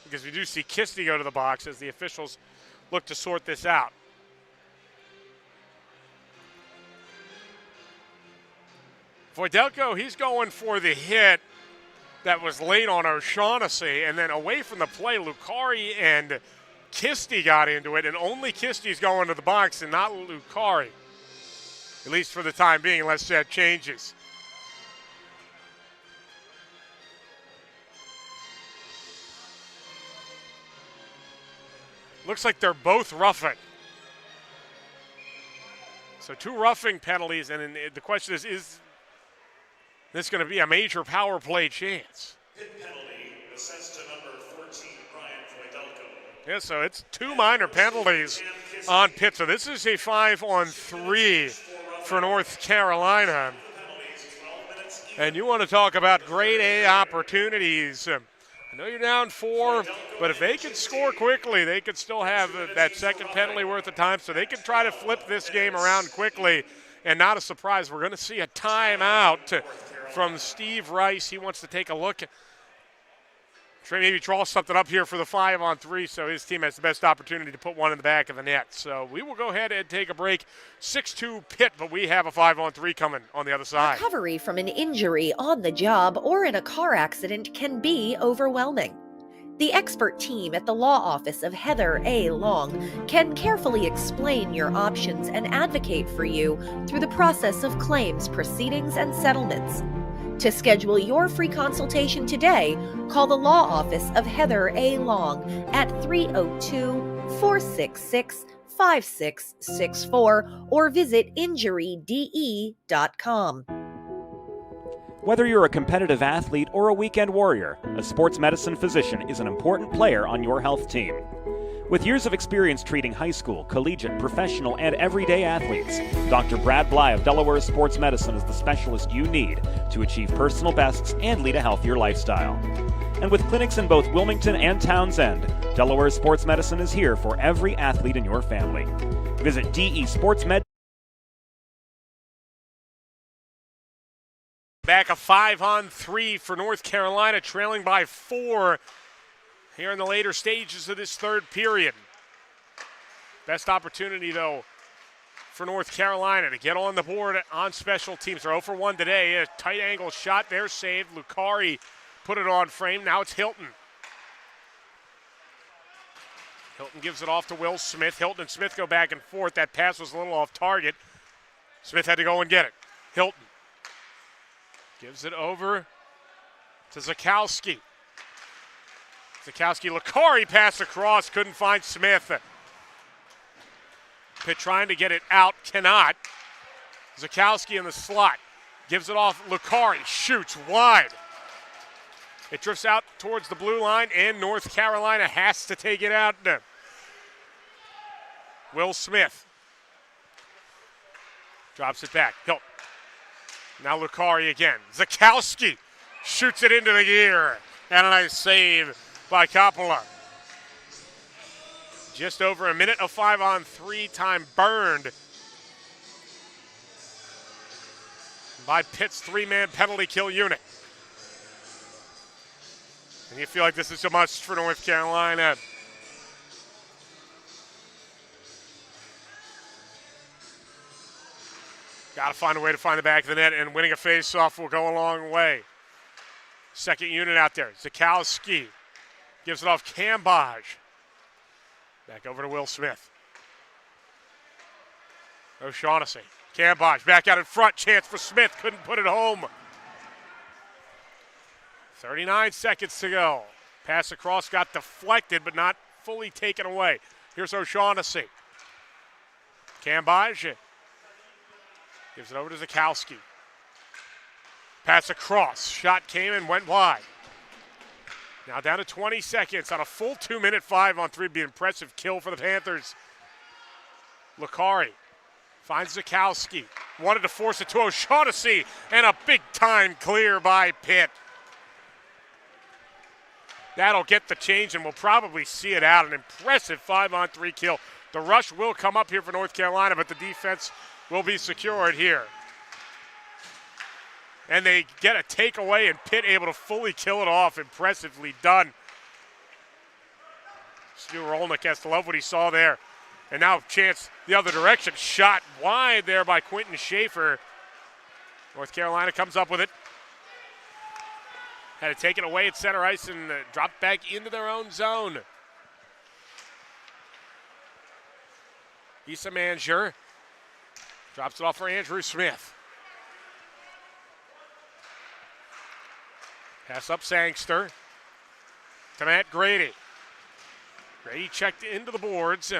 Because we do see Kisti go to the box as the officials look to sort this out. Voidelko, he's going for the hit that was late on O'Shaughnessy, and then away from the play, Lucari and Kisti got into it, and only Kisti's going to the box and not Lucari. At least for the time being, unless that changes. Looks like they're both roughing. So two roughing penalties, and the question is this going to be a major power play chance? Hit penalty assessed to number 14, Brian Voidelko. Yeah, so it's two minor penalties on Pitt. So this is a 5-on-3 for North Carolina. And you want to talk about grade A opportunities. I know you're down 4, but if they can score quickly, they could still have that second penalty worth of time. So they could try to flip this game around quickly. And not a surprise, we're going to see a timeout from Steve Rice. He wants to take a look, try maybe draw something up here for the 5-on-3 so his team has the best opportunity to put one in the back of the net. So we will go ahead and take a break. 6-2 Pitt, but we have a 5-on-3 coming on the other side. Recovery from an injury on the job or in a car accident can be overwhelming. The expert team at the law office of Heather A. Long can carefully explain your options and advocate for you through the process of claims, proceedings, and settlements. To schedule your free consultation today, call the law office of Heather A. Long at 302-466-5664 or visit injuryde.com. Whether you're a competitive athlete or a weekend warrior, a sports medicine physician is an important player on your health team. With years of experience treating high school, collegiate, professional, and everyday athletes, Dr. Brad Bly of Delaware Sports Medicine is the specialist you need to achieve personal bests and lead a healthier lifestyle. And with clinics in both Wilmington and Townsend, Delaware Sports Medicine is here for every athlete in your family. Visit DeSportsMed. Back a 5-on-3 for North Carolina, trailing by 4 here in the later stages of this third period. Best opportunity, though, for North Carolina to get on the board on special teams. They're 0 for 1 today. A tight angle shot there saved. Lucari put it on frame. Now it's Hilton. Hilton gives it off to Will Smith. Hilton and Smith go back and forth. That pass was a little off target. Smith had to go and get it. Hilton gives it over to Zakowski. Lucari passed across, couldn't find Smith. Pitt trying to get it out, cannot. Zakowski in the slot, gives it off. Lucari shoots wide. It drifts out towards the blue line, and North Carolina has to take it out. Will Smith drops it back. Hilton. Now Lucari again. Zakowski shoots it into the gear. And a nice save by Coppola. Just over a minute of 5-on-3 time burned by Pitt's 3-man penalty kill unit. And you feel like this is a must for North Carolina. Got to find a way to find the back of the net, and winning a faceoff will go a long way. Second unit out there. Zakowski gives it off. Cambage. Back over to Will Smith. O'Shaughnessy. Cambage back out in front. Chance for Smith. Couldn't put it home. 39 seconds to go. Pass across got deflected, but not fully taken away. Here's O'Shaughnessy. Cambage gives it over to Zakowski. Pass across. Shot came and went wide. Now down to 20 seconds on a full 2-minute 5-on-3. Be an impressive kill for the Panthers. Lucari finds Zakowski. Wanted to force it to O'Shaughnessy, and a big-time clear by Pitt. That'll get the change, and we'll probably see it out. An impressive 5-on-3 kill. The rush will come up here for North Carolina, but the defense will be secured here. And they get a takeaway, and Pitt able to fully kill it off. Impressively done. Stu Rolnick has to love what he saw there. And now chance the other direction. Shot wide there by Quentin Schaefer. North Carolina comes up with it. Had to take it away at center ice and drop back into their own zone. Issa Manger drops it off for Andrew Smith. Pass up Sangster to Matt Grady. Grady checked into the boards.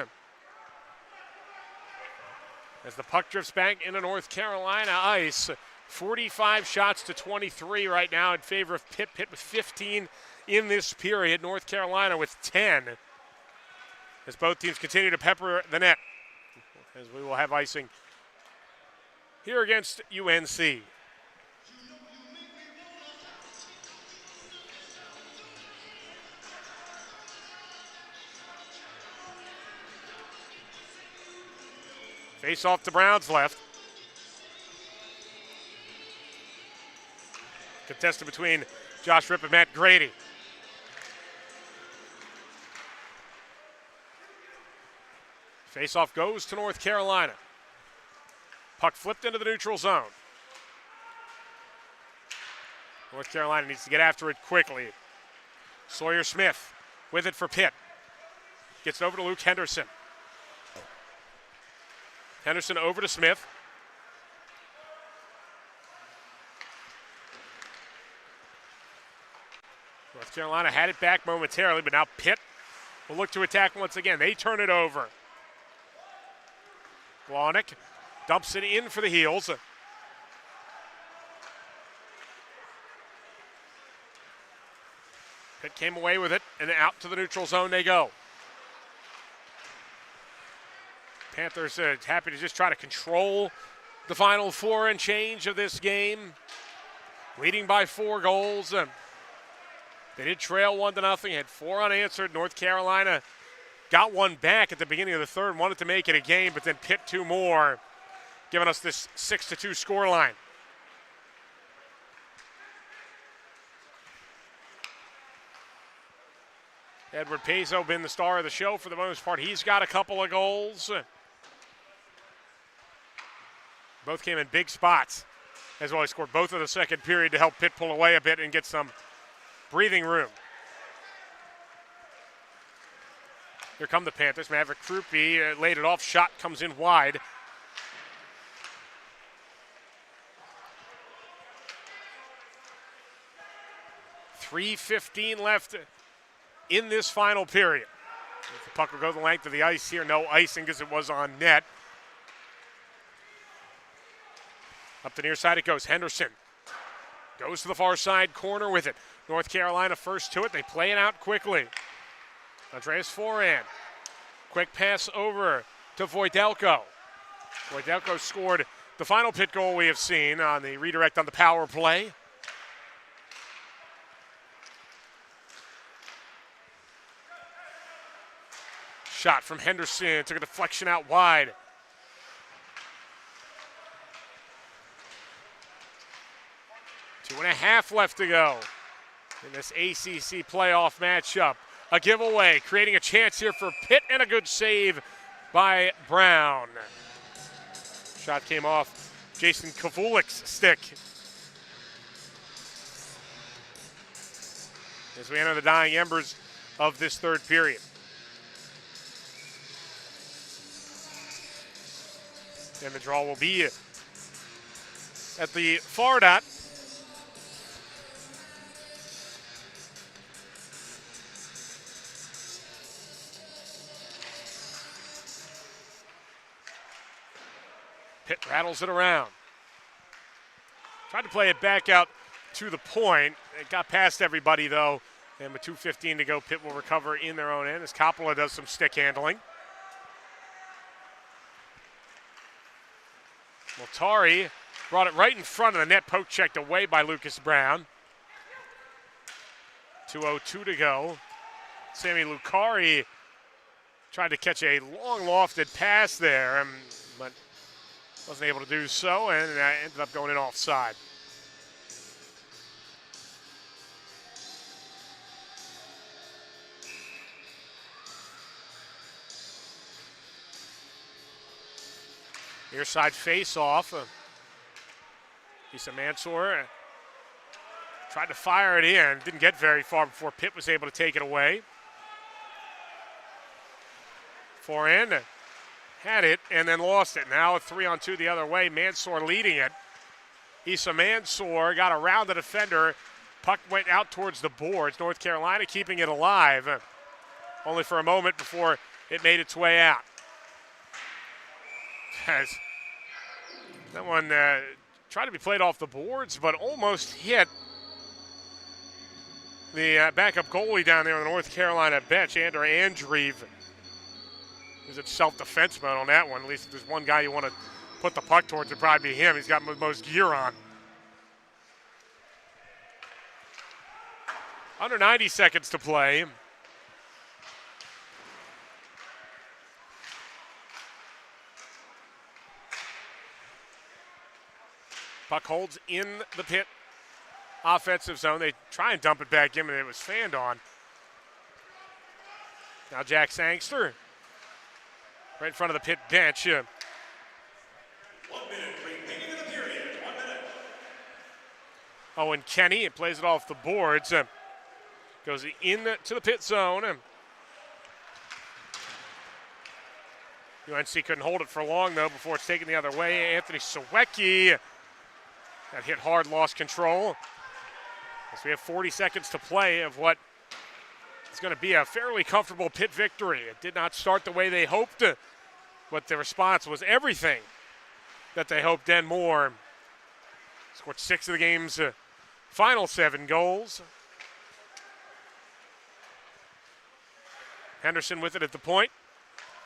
As the puck drifts back into North Carolina ice. 45 shots to 23 right now in favor of Pitt. Pitt with 15 in this period. North Carolina with 10. As both teams continue to pepper the net. As we will have icing here against UNC. Face off to Brown's left. Contested between Josh Ripp and Matt Grady. Face-off goes to North Carolina. Puck flipped into the neutral zone. North Carolina needs to get after it quickly. Sawyer Smith with it for Pitt. Gets it over to Luke Henderson. Henderson over to Smith. North Carolina had it back momentarily, but now Pitt will look to attack once again. They turn it over. Blahnik dumps it in for the Heels. Pitt came away with it, and out to the neutral zone they go. Panthers happy to just try to control the final 4 and change of this game. Leading by 4 goals. They did trail 1-0, had 4 unanswered. North Carolina got one back at the beginning of the third, wanted to make it a game, but then Pitt 2 more, giving us this 6-2 scoreline. Edward Pezzo been the star of the show for the most part. He's got a couple of goals. Both came in big spots, as well as scored both of the second period to help Pitt pull away a bit and get some breathing room. Here come the Panthers. Maverick Krupe laid it off. Shot comes in wide. .3:15 left in this final period. The puck will go the length of the ice here. No icing because it was on net. Up the near side it goes. Henderson goes to the far side corner with it. North Carolina first to it. They play it out quickly. Andreas Foran. Quick pass over to Voidelko. Voidelko scored the final Pitt goal we have seen on the redirect on the power play. Shot from Henderson. Took a deflection out wide. Two and a half left to go in this ACC playoff matchup. A giveaway, creating a chance here for Pitt, and a good save by Brown. Shot came off Jason Kavulik's stick. As we enter the dying embers of this third period. And the draw will be at the far dot. Pitt rattles it around. Tried to play it back out to the point. It got past everybody, though. And with 2:15 to go, Pitt will recover in their own end as Coppola does some stick handling. Multari brought it right in front of the net, poke checked away by Lucas Brown. 2:02 to go. Sammy Lucari tried to catch a long lofted pass there, but wasn't able to do so, and ended up going in offside. Near side face-off. Issa Mansour tried to fire it in. Didn't get very far before Pitt was able to take it away. Forehand had it and then lost it. Now a 3-on-2 the other way. Mansour leading it. Issa Mansour got around the defender. Puck went out towards the boards. North Carolina keeping it alive. Only for a moment before it made its way out. As that one tried to be played off the boards, but almost hit the backup goalie down there on the North Carolina bench, Andrew Andreeve. Is it self-defense mode on that one? At least if there's one guy you want to put the puck towards, it'd probably be him. He's got most gear on. Under 90 seconds to play. Puck holds in the Pitt offensive zone. They try and dump it back in, and it was fanned on. Now Jack Sangster right in front of the Pitt bench. 1 minute remaining in the period. 1 minute. Owen Kenny, it plays it off the boards. Goes into the Pitt zone. UNC couldn't hold it for long, though, before it's taken the other way. Anthony Sawecki. That hit hard, lost control. As we have 40 seconds to play of what is going to be a fairly comfortable Pitt victory. It did not start the way they hoped, but the response was everything that they hoped and more. Scored 6 of the game's final 7 goals. Henderson with it at the point.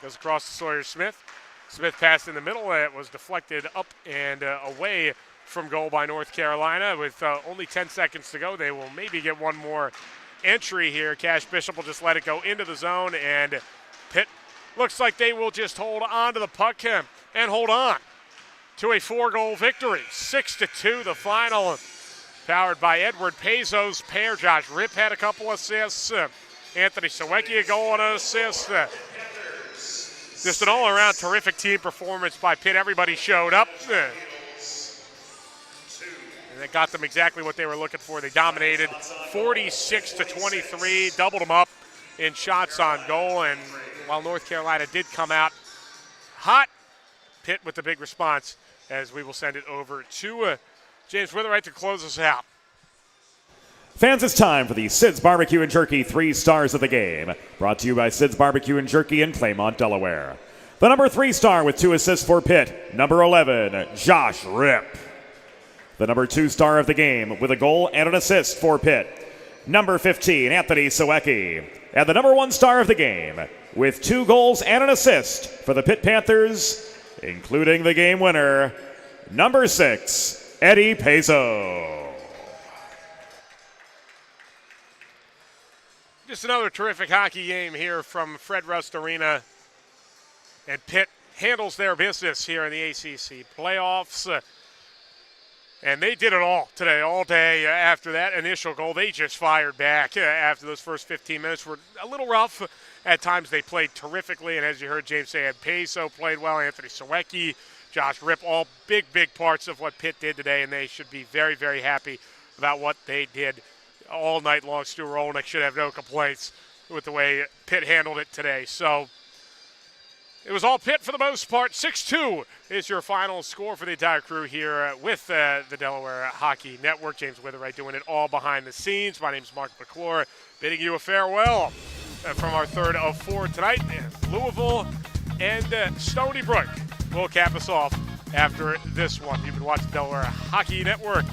Goes across to Sawyer Smith. Smith passed in the middle. It was deflected up and away from goal by North Carolina. With only 10 seconds to go, they will maybe get one more entry here. Cash Bishop will just let it go into the zone, and Pitt looks like they will just hold on to the puck and hold on to a 4-goal victory. 6-2 the final, powered by Edward Pezos pair. Josh Ripp had a couple assists. Anthony Sawecki a goal and an assist. Just an all-around terrific team performance by Pitt. Everybody showed up. it got them exactly what they were looking for. They dominated 46-23, doubled them up in shots on goal. And while North Carolina did come out hot, Pitt with the big response, as we will send it over to James Witherite to close us out. Fans, it's time for the Sid's Barbecue and Jerky 3 Stars of the Game. Brought to you by Sid's Barbecue and Jerky in Claymont, Delaware. The number 3 star with 2 assists for Pitt, number 11, Josh Ripp. The number 2 star of the game with a goal and an assist for Pitt, number 15, Anthony Sawecki. And the number 1 star of the game with 2 goals and an assist for the Pitt Panthers, including the game winner, number 6, Eddie Peso. Just another terrific hockey game here from Fred Rust Arena. And Pitt handles their business here in the ACC playoffs. And they did it all today, all day. After that initial goal, they just fired back. After those first 15 minutes were a little rough. At times they played terrifically. And as you heard James say, Peso played well, Anthony Sawecki, Josh Ripp, all big parts of what Pitt did today. And they should be very, very happy about what they did all night long. Stu Rolnick should have no complaints with the way Pitt handled it today. So it was all Pitt for the most part. 6-2 is your final score for the entire crew here with the Delaware Hockey Network. James Witherite doing it all behind the scenes. My name's Mark McClure, bidding you a farewell from our third of 4 tonight. Louisville and Stony Brook will cap us off after this one. You've been watching Delaware Hockey Network.